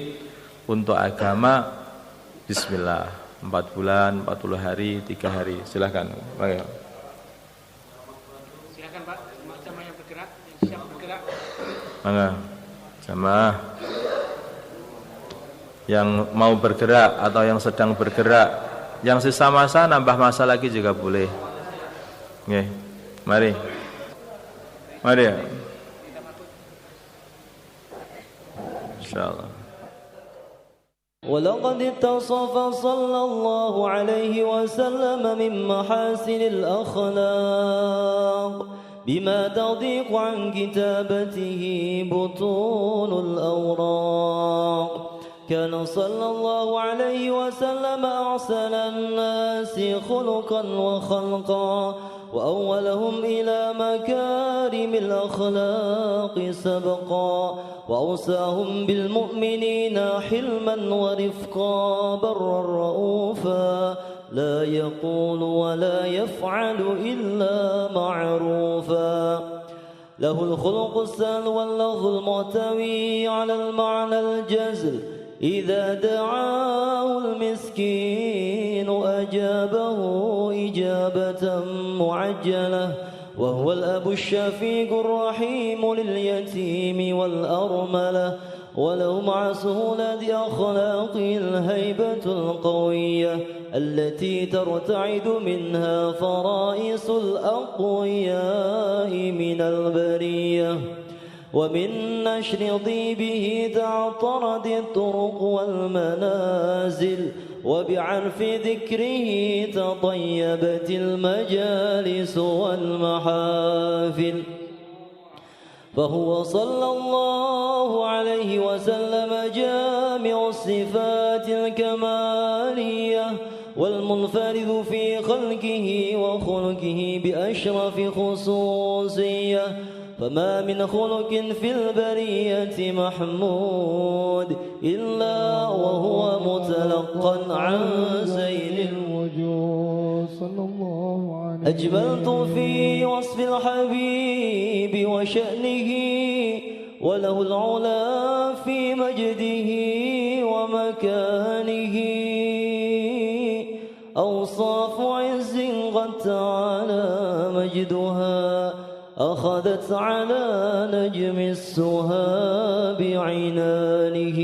untuk agama, bismillah, 4 bulan, 40 hari, 3 hari, silahkan. Ayo. Silakan Pak, jamaah yang bergerak, yang siap bergerak. Mangga, jamaah yang mau bergerak atau yang sedang bergerak, yang sisa masa nambah masa lagi juga boleh. Oke, mari. Mari ya. Insyaallah. ولقد اتصف صلى الله عليه وسلم من محاسن الأخلاق بما تضيق عن كتابته بطون الأوراق. كان صلى الله عليه وسلم أحسن الناس خلقا وخلقا وأولهم إلى مكارم الأخلاق سبقا وأوساهم بالمؤمنين حلما ورفقا برا رؤوفا لا يقول ولا يفعل إلا معروفا له الخلق السهل واللفظ المحتوي على المعنى الجزل إذا دعاه المسكين أجابه إجابة معجلة وهو الأب الشفيق الرحيم لليتيم والأرملة ولو مع سهولة أخلاقه الهيبة القوية التي ترتعد منها فرائس الأقوياء من البرية ومن نشر طيبه تعطرت الطرق والمنازل وبعرف ذكره تطيبت المجالس والمحافل فهو صلى الله عليه وسلم جامع الصفات الكمالية والمنفرد في خلقه وخلقه بأشرف خصوصية فما من خلق في البرية محمود إلا وهو متلقى عن سيد الوجود صلى الله عليه أجملت في وصف الحبيب وشأنه وله العلا في مجده ومكانه أوصاف عز قد تعالى مجدها أخذت على نجم السها بعنانه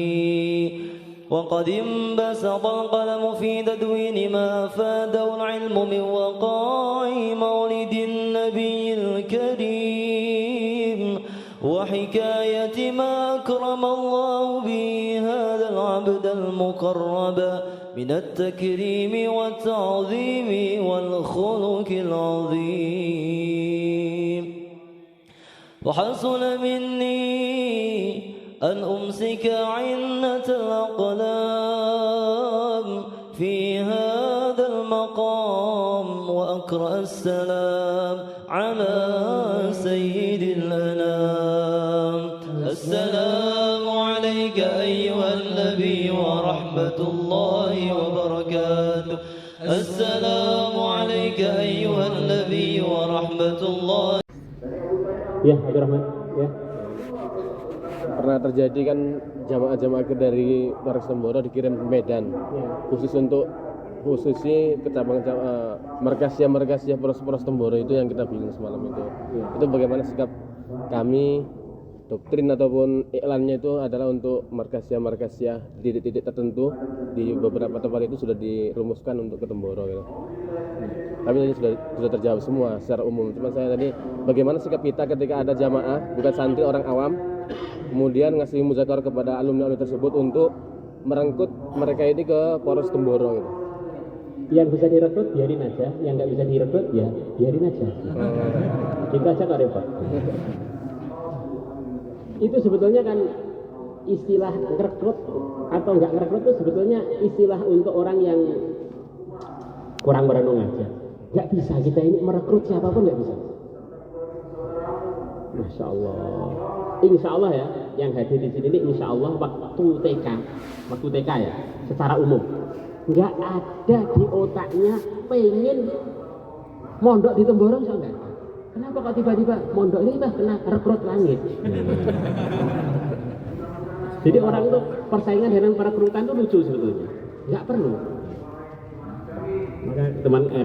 وقد انبسط القلم في تدوين ما أفاده العلم من وقائع مولد النبي الكريم وحكاية ما أكرم الله به هذا العبد المقرب من التكريم والتعظيم والخلق العظيم وحصل مني أن أمسك عنة الأقلام في هذا المقام وأقرأ السلام على سيد الأنام السلام عليك أيها النبي ورحمة الله وبركاته السلام عليك أيها النبي ورحمة الله. Ya, Abdurrahman. ya. Pernah terjadi kan jamaah-jamaah dari Polres Temboro dikirim ke Medan, khususnya kecamatan markasnya Polres Temboro itu yang kita bingung semalam itu. Itu bagaimana sikap kami, doktrin ataupun iklannya itu adalah untuk markasnya di titik tertentu di beberapa tempat itu sudah dirumuskan untuk ke Temboro gitu. Tapi ini sudah terjawab semua secara umum. Cuma saya tadi bagaimana sikap kita ketika ada jamaah bukan santri orang awam kemudian ngasih muzakarah kepada alumni tersebut untuk merengkut mereka ini ke Polres Temboro gitu. Yang bisa direkrut biarin aja, yang nggak bisa direkrut ya biarin aja. Kita aja nggak repot. Itu sebetulnya kan istilah ngerekrut atau nggak ngerekrut itu sebetulnya istilah untuk orang yang kurang merenung aja. Nggak bisa kita ini merekrut siapapun nggak bisa. Masya Allah. Insya Allah ya, yang hadir di sini ini insya Allah waktu TK ya, secara umum nggak ada di otaknya pengen mondok di Temboro, enggak. Kenapa kok tiba-tiba mondok ini kita kena rekrut langit? Jadi orang itu persaingan dengan perekrutan itu lucu sebetulnya, nggak perlu. Maka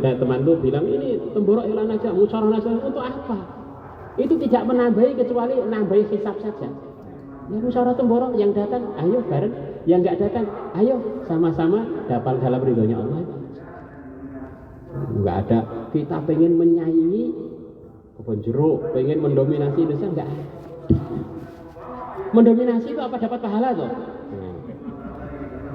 ada teman tuh bilang ini Temboro iklan aja, musyawarah nasional untuk apa? Itu tidak menambahi kecuali menambahi hisab saja. Ya musyawarah Temboro yang datang, ayo bareng. Yang nggak datang, ayo sama-sama dapat dalam ridhonya Allah. Nggak ada kita pengen menyaingi kebun jeruk, pengen mendominasi Indonesia, nggak ada. Mendominasi itu apa dapat pahala tuh?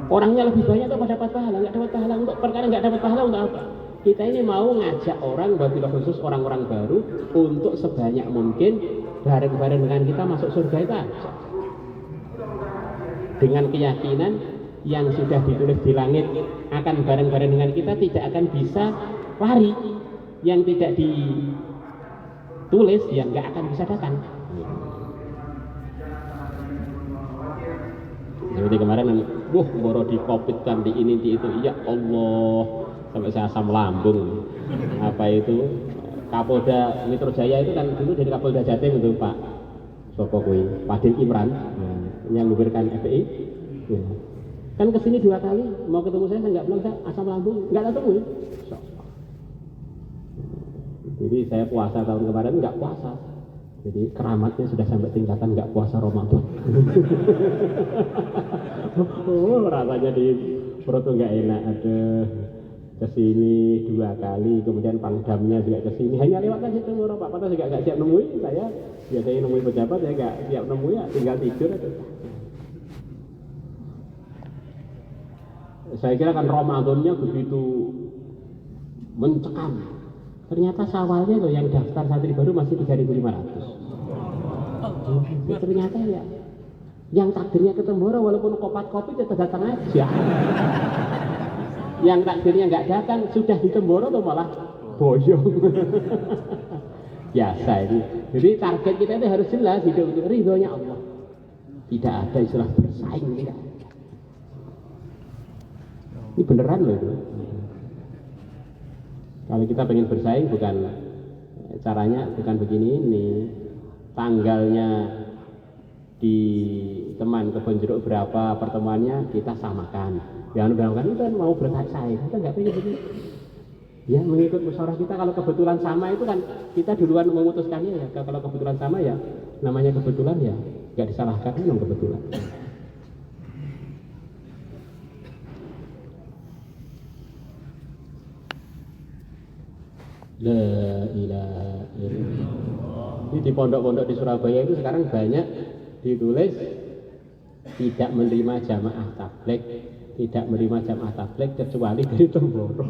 Orangnya lebih banyak tuh apa dapat pahala? Nggak dapat pahala. Untuk perkara nggak dapat pahala untuk apa? Kita ini mau ngajak orang, wabilah khusus orang-orang baru untuk sebanyak mungkin bareng-bareng dengan kita masuk surga itu aja. Dengan keyakinan yang sudah ditulis di langit akan bareng-bareng dengan kita tidak akan bisa lari, yang tidak ditulis yang nggak akan bisa datang. Seperti kemarin, Temboro di COVID kan di ini di itu, ya Allah sampai saya asam lambung. Apa itu Kapolda Metro Jaya itu kan dulu dari Kapolda Jatim itu Pak Sokokui, Pak Din Imran. Yang memberikan FPI ya. Kan kesini 2 kali mau ketemu saya nggak bilang saya asam lambung, nggak ketemu ya. Jadi saya puasa tahun kemarin nggak puasa, jadi keramatnya sudah sampai tingkatan nggak puasa Ramadan. Rasanya di perut tuh nggak enak. Ada kesini 2 kali, kemudian pangdamnya juga kesini, hanya lewat aja itu Pak Patas juga nggak siap nemuin saya. Biasanya nemuin pejabat, saya nggak siap nemuin, ya tinggal tidur aja. Saya kira kan Ramadannya begitu mencekam. Ternyata Syawalnya loh yang daftar santri baru masih 3.500. Ternyata ya, yang takdirnya ke Temboro walaupun kopat-kopi tetap datang aja. Yang takdirnya nggak datang sudah di Temboro tuh malah boyong. Biasa ini. Jadi target kita itu harus jelas, hidup itu ridhonya Allah. Tidak ada istilah bersaing, tidak. Ini beneran loh itu. Kalau kita pengen bersaing bukan caranya bukan begini ini. Tanggalnya di teman kebun jeruk berapa pertemuannya kita samakan. Jangan bilang itu kan mau bersaing, kita nggak pengen begini. Ya mengikut musyawarah kita, kalau kebetulan sama itu kan kita duluan memutuskannya ya. Kalau kebetulan sama ya namanya kebetulan ya nggak disalahkan, memang kebetulan. La ilaha illallah. Ini di pondok-pondok di Surabaya itu sekarang banyak ditulis tidak menerima jamaah tabligh, tidak menerima jamaah tabligh kecuali dari Temboro.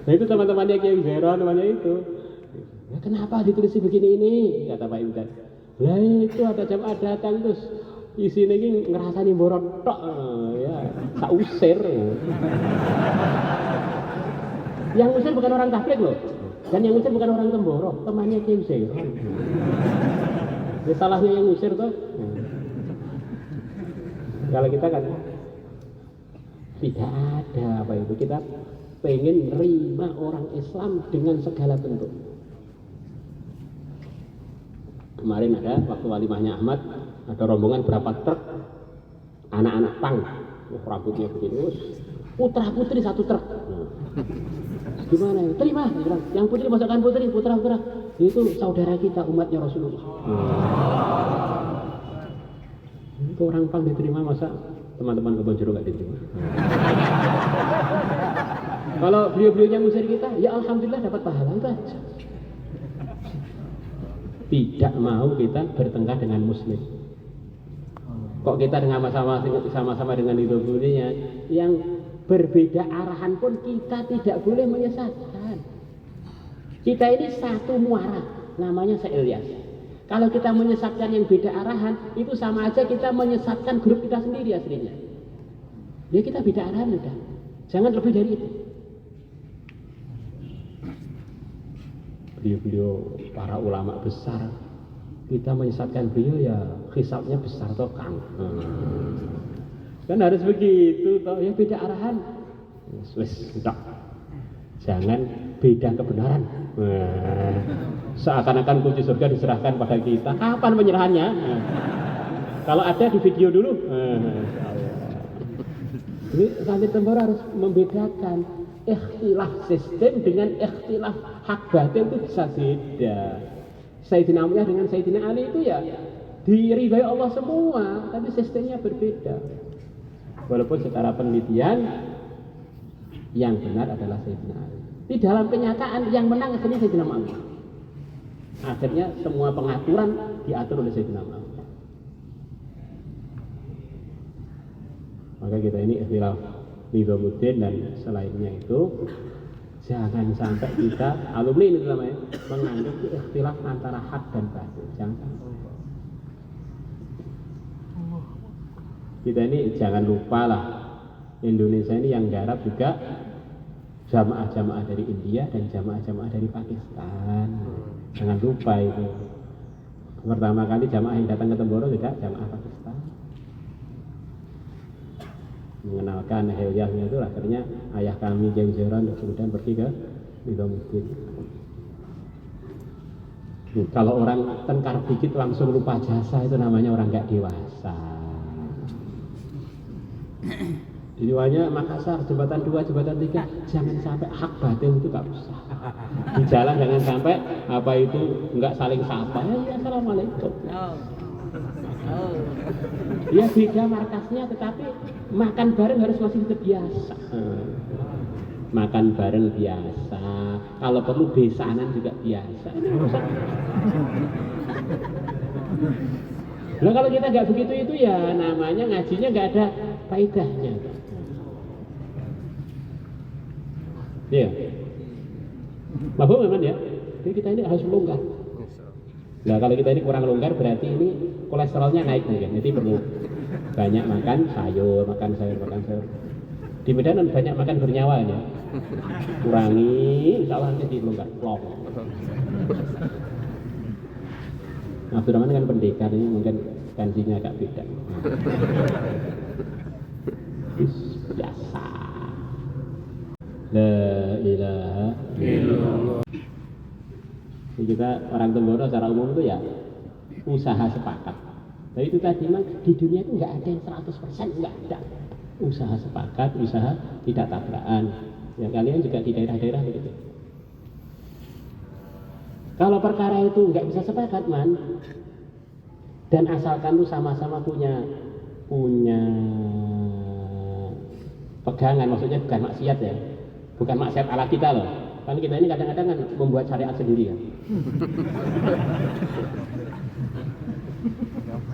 Nah itu teman-temannya Kiai Zero namanya itu. Ya, kenapa ditulis begini ini? Kata Pak Imdan. Lah itu ada jamaah datang terus isinya ini ngerasani borot tok ya, tak usir. Yang usir bukan orang tabligh loh, dan yang usir bukan orang Temboro, temannya Kiai Zero. Ya, salahnya yang usir tuh. Kalau kita kan tidak ada apa itu, kita pengen nerima orang Islam dengan segala bentuk. Kemarin ada waktu walimahnya Ahmad, ada rombongan berapa truk anak-anak pang, rambutnya begini, putra putri satu truk. Gimana? Terima, yang putri masukkan putri, putra. Itu saudara kita umatnya Rasulullah. Itu orang pang diterima, masa teman-teman Kebon Jeruk nggak diterima? Kalau beliau-beliaunya ngusir kita, ya alhamdulillah dapat pahala itu aja. Tidak mau kita bertengkar dengan muslim. Kok kita dengan sama-sama dengan ideologinya yang berbeda arahan pun kita tidak boleh menyesatkan. Kita ini satu muara, namanya se-Ilyas. Kalau kita menyesatkan yang beda arahan, itu sama aja kita menyesatkan grup kita sendiri aslinya. Ya kita beda arahan udah. Jangan lebih dari itu. Beliau para ulama besar, kita menyesatkan beliau ya hisabnya besar toh Kang. Kan harus begitu toh, ya beda arahan. Wes, jangan beda kebenaran. Seakan-akan kunci surga diserahkan pada kita. Kapan penyerahannya? Kalau ada di video dulu. Jadi Santri Temboro harus membedakan ikhtilaf sistem dengan ikhtilaf hak batil itu bisa beda. Sayyidina Mu'awiyah dengan Sayyidina Ali itu ya diridhai Allah semua, tapi sistemnya berbeda. Walaupun secara penelitian yang benar adalah Sayyidina Ali. Di dalam kenyataan yang menang akhirnya Sayyidina Mu'awiyah. Akhirnya semua pengaturan diatur oleh Sayyidina Mu'awiyah. Maka kita ini ikhtilaf Nizamuddin dan selainnya itu jangan sampai kita alumni ini namanya menganggap ikhtilaf antara hak dan batil. Jangan sampai. Kita ini jangan lupa lah, Indonesia ini yang garap juga jamaah-jamaah dari India dan jamaah-jamaah dari Pakistan. Jangan lupa itu. Pertama kali jamaah yang datang ke Temboro juga jamaah Pakistan. Mengenalkan Hilyasnya itu akhirnya ayah kami Jeng Zeron kemudian pergi ke Nizamuddin. Kalau orang tengkar dikit langsung lupa jasa itu namanya orang gak dewasa. Jadi banyak Makassar, jembatan 2, jembatan 3, jangan sampai hak batil itu gak usah. Di jalan jangan sampai apa itu enggak saling sapa. Ya assalamualaikum. Ya beda markasnya tetapi makan bareng harus masih terbiasa. Makan bareng biasa. Kalau perlu besanan juga biasa. Nah kalau kita nggak begitu itu ya namanya ngajinya nggak ada faedahnya. Iya. Mabuk memang ya. Jadi kita ini harus longgar. Nah kalau kita ini kurang longgar berarti ini kolesterolnya naik mungkin. Jadi perlu banyak makan sayur. Di Medan banyak makan bernyawa ya. Kurangi, insya Allah nanti dilonggar. Plong. Abdurrahman kan pendekar ini mungkin tensinya agak beda. Biasa. La ilaha illallah. Kita orang Temboro secara umum itu ya usaha sepakat. Tapi itu tadi memang di dunia itu nggak ada yang 100%, nggak ada. Usaha sepakat, usaha tidak tabrakan. Ya kalian juga di daerah-daerah begitu. Kalau perkara itu nggak bisa sepakat man, dan asalkan tuh sama-sama punya pegangan, maksudnya bukan maksiat ya, bukan maksiat ala kita loh. Kan kita ini kadang-kadang kan membuat syariat sendiri kan.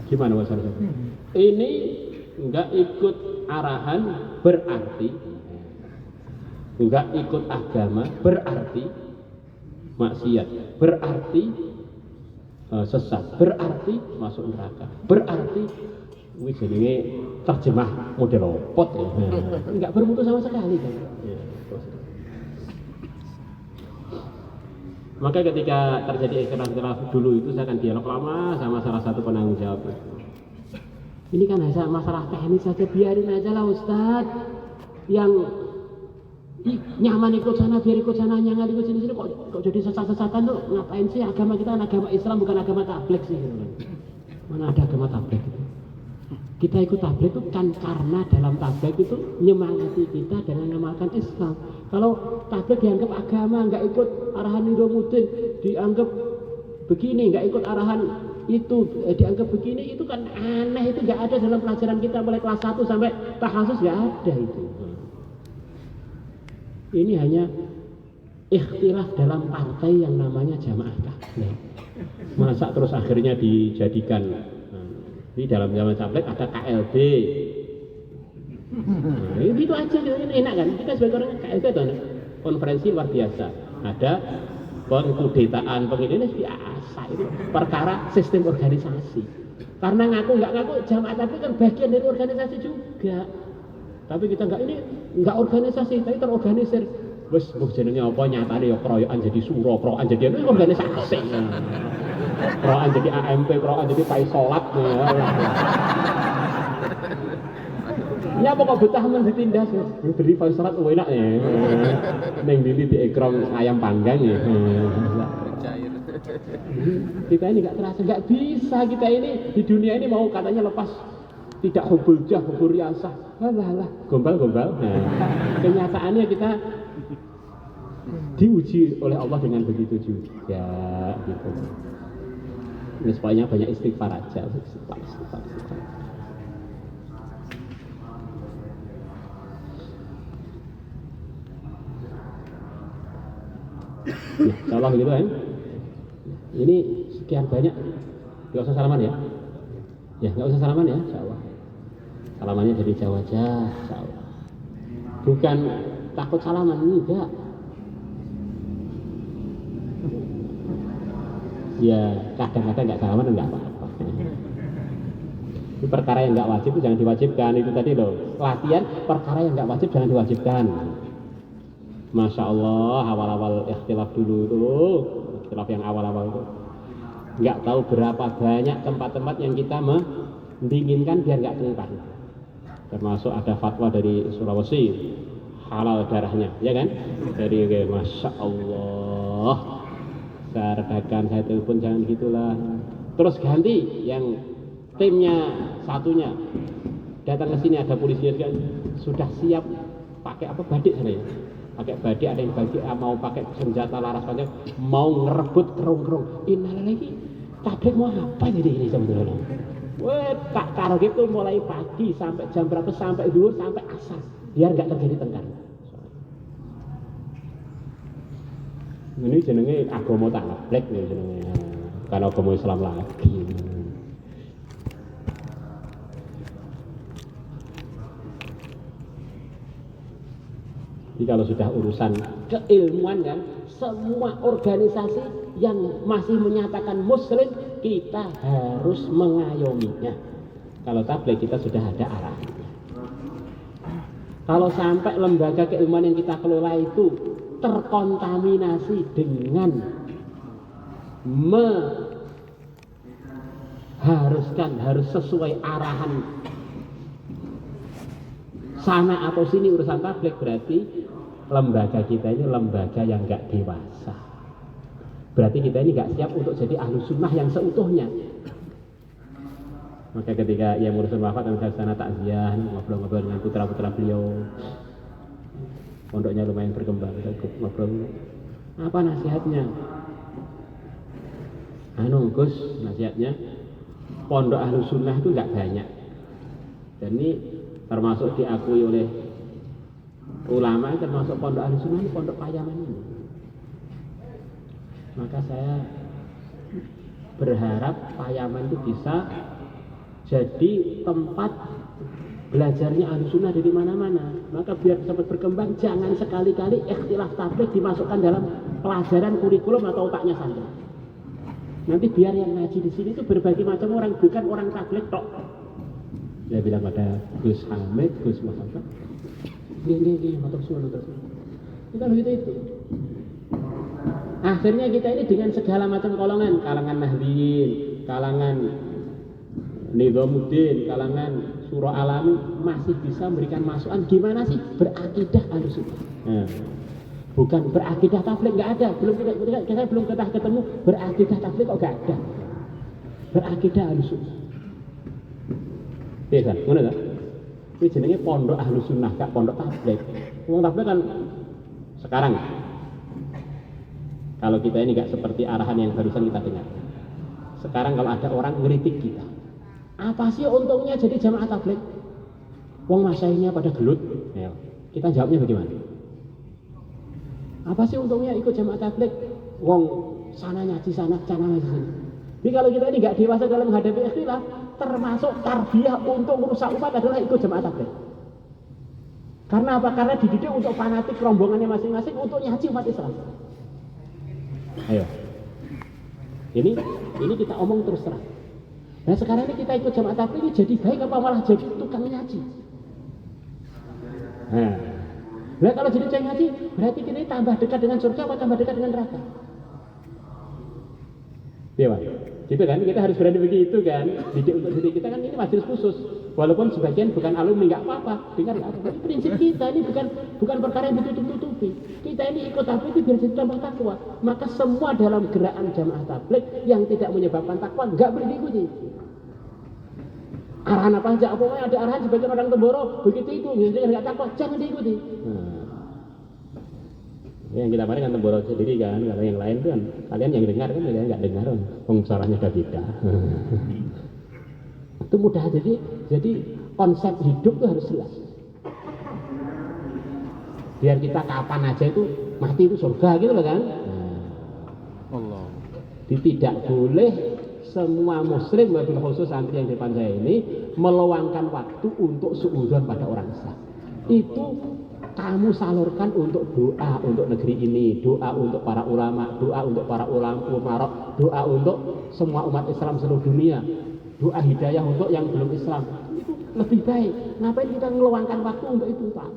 Gimana maksudnya? Ini nggak ikut arahan berarti, nggak ikut agama berarti maksiat, berarti sesat, berarti masuk neraka, berarti wis jenenge terjemah model robot ya. Enggak bermutu sama sekali kan. Ya, maka ketika terjadi ikhtilaf dulu itu saya akan dialog lama sama salah satu penanggung jawab. Ini kan hanya masalah teknis saja, biarin aja lah Ustadz. nyaman ikut sana, biar ikut sana, nyangat ikut sini kok jadi sesat-sesatan tuh, ngapain sih? Agama kita kan agama Islam, bukan agama tabligh sih. Mana ada agama tabligh itu? Kita ikut tabligh itu kan karena dalam tabligh itu nyemangati kita dengan mengamalkan Islam. Kalau tabligh dianggap agama, nggak ikut arahan Nizamuddin, dianggap begini, nggak ikut arahan itu, dianggap begini, itu kan aneh, itu nggak ada dalam pelajaran kita mulai kelas 1 sampai takhasus, nggak ada itu. Ini hanya ikhtilaf dalam partai yang namanya jamaah tabligh. Masa terus akhirnya dijadikan di dalam zaman tabligh ada KLB. Nah, itu aja, enak kan? Kita sebagai orang KLB itu konferensi luar biasa. Ada pengkudetaan, ini biasa itu perkara sistem organisasi. Karena ngaku nggak ngaku jamaah tabligh kan bagian dari organisasi juga. Tapi kita nggak organisasi, tapi terorganisir. Wes jenenge apa nyatane ya keroyokan jadi suro, keroyokan jadi itu organisasi. Keroyokan jadi AMP, keroyokan jadi pai salat. Ya pokok betah men ditindas, beri pai salat enak ya. Ning dili di ekrom ayam panggang ya. Kita ini nggak terasa, nggak bisa kita ini di dunia ini mau katanya lepas tidak hubul jah, hubul riasah. Alah, gombal-gombal. Nah, kenyataannya kita diuji oleh Allah dengan begitu juga, gitu. Ini supaya banyak istighfar aja, istighfar. Ya, insyaallah gitu kan. Ini sekian banyak. Nggak usah salaman ya. Ya, nggak usah salaman ya, insyaallah. Salamannya dari jauh aja, insyaallah. Bukan takut salaman, enggak. Ya, kadang-kadang nggak salaman enggak apa-apa. Itu perkara yang nggak wajib itu jangan diwajibkan, itu tadi loh. Latihan perkara yang nggak wajib jangan diwajibkan. Masya Allah, awal-awal ikhtilaf dulu itu, ikhtilaf yang awal-awal itu, nggak tahu berapa banyak tempat-tempat yang kita mendinginkan biar nggak tengkar. Termasuk ada fatwa dari Sulawesi halal darahnya, ya kan? Dari Masya Allah, saya redakan, saya telepon jangan gitulah. Terus ganti yang timnya satunya datang ke sini, ada polisinya sudah siap pakai apa, badik sana ya, pakai badik, ada yang badik mau pakai senjata laras panjang mau ngerebut kerung-kerung. Innalillahi lagi tabligh mau apa jadi ini sebetulnya? Wah, tak target itu mulai pagi sampai jam berapa, sampai zuhur sampai asar, biar nggak terjadi tengkar. Ini jenenge agama tabligh ya jenenge, bukan agama Islam lagi. Jadi kalau sudah urusan keilmuan kan, semua organisasi yang masih menyatakan muslim kita harus mengayominya. Kalau tabligh kita sudah ada arahnya. Kalau sampai lembaga keilmuan yang kita kelola itu terkontaminasi dengan harus sesuai arahan sana atau sini urusan tabligh, berarti lembaga kita ini lembaga yang nggak dewasa. Berarti kita ini nggak siap untuk jadi ahlu sunnah yang seutuhnya. Maka ketika ia ngurusin wafat dan sana takziah, ngobrol-ngobrol dengan putra-putra beliau, pondoknya lumayan berkembang, ngobrol. Apa nasihatnya? Gus, nasihatnya pondok ahlu sunnah itu nggak banyak. Dan ini termasuk diakui oleh ulama, termasuk pondok ahlu sunnah ini pondok Payaman ini. Maka saya berharap Payaman itu bisa jadi tempat belajarnya ahlu sunnah dari mana-mana. Maka biar cepat berkembang, jangan sekali-kali ikhtilaf tabligh dimasukkan dalam pelajaran kurikulum atau otaknya santri. Nanti biar yang ngaji di sini itu berbagai macam orang, bukan orang tabligh tok. Dia bilang pada Gus Hamid, Gus Muhammad, gini, motor suara. Kita begitu itu. Akhirnya kita ini dengan segala macam kalangan Nahdliyin, kalangan Nizamuddin, kalangan surah alami masih bisa memberikan masukan gimana sih berakidah Ahlussunnah. Nah, bukan berakidah tabligh, nggak ada, kita belum ketemu berakidah tabligh kok nggak ada. Berakidah Ahlussunnah. Iya kan, ngono ta? Kuwi jenenge pondok Ahlussunnah, gak pondok tabligh. Wong tabligh kan sekarang kalau kita ini gak seperti arahan yang barusan kita dengar. Sekarang kalau ada orang ngeritik kita, apa sih untungnya jadi jamaah tabligh? Wong masyaihnya pada gelut. Ya, kita jawabnya bagaimana? Apa sih untungnya ikut jamaah tabligh? Wong sana ngaji sana, sana ngaji sini. Jadi kalau kita ini gak dewasa dalam menghadapi ikhtilaf, termasuk tarbiyah untuk merusak umat adalah ikut jamaah tabligh. Karena apa? Karena dididik untuk fanatik rombongannya masing-masing untuk nyaci umat Islam. Ayo. Ini kita omong terus terang. Nah sekarang ini kita ikut jamaah tabligh ini jadi baik apa malah jadi tukang nyaci? Nah kalau jadi tukang nyaci berarti kita ini tambah dekat dengan surga atau tambah dekat dengan neraka? Iya Pak. Gitu kan, kita harus berani begitu kan. Didik untuk didik kita kan ini majelis khusus. Walaupun sebagian bukan alumni nggak apa-apa. Dengar nggak apa-apa. Prinsip kita ini bukan perkara yang ditutup-tutupi. Kita ini ikut tabligh itu biar jadi tambah takwa. Maka semua dalam gerakan jamaah tabligh yang tidak menyebabkan takwa nggak boleh diikuti. Arahan apa aja, pokoknya ada arahan sebagian orang Temboro begitu itu, misalnya nggak takwa, jangan diikuti. Yang kita kemarin kan Temboro sendiri kan, kalau yang lain kan kalian yang dengar kan kalian nggak dengar, suaranya udah beda. Itu mudah, jadi konsep hidup itu harus jelas. Biar kita kapan aja itu mati itu surga gitu loh kan. Allah. Tidak boleh semua muslim wabil khusus santri yang di depan saya ini meluangkan waktu untuk suudzon pada orang Islam. Itu kamu salurkan untuk doa untuk negeri ini, doa untuk para ulama, doa untuk para umarok, doa untuk semua umat Islam seluruh dunia, doa hidayah untuk yang belum Islam. Itu lebih baik. Ngapain kita ngeluangkan waktu untuk itu, Pak?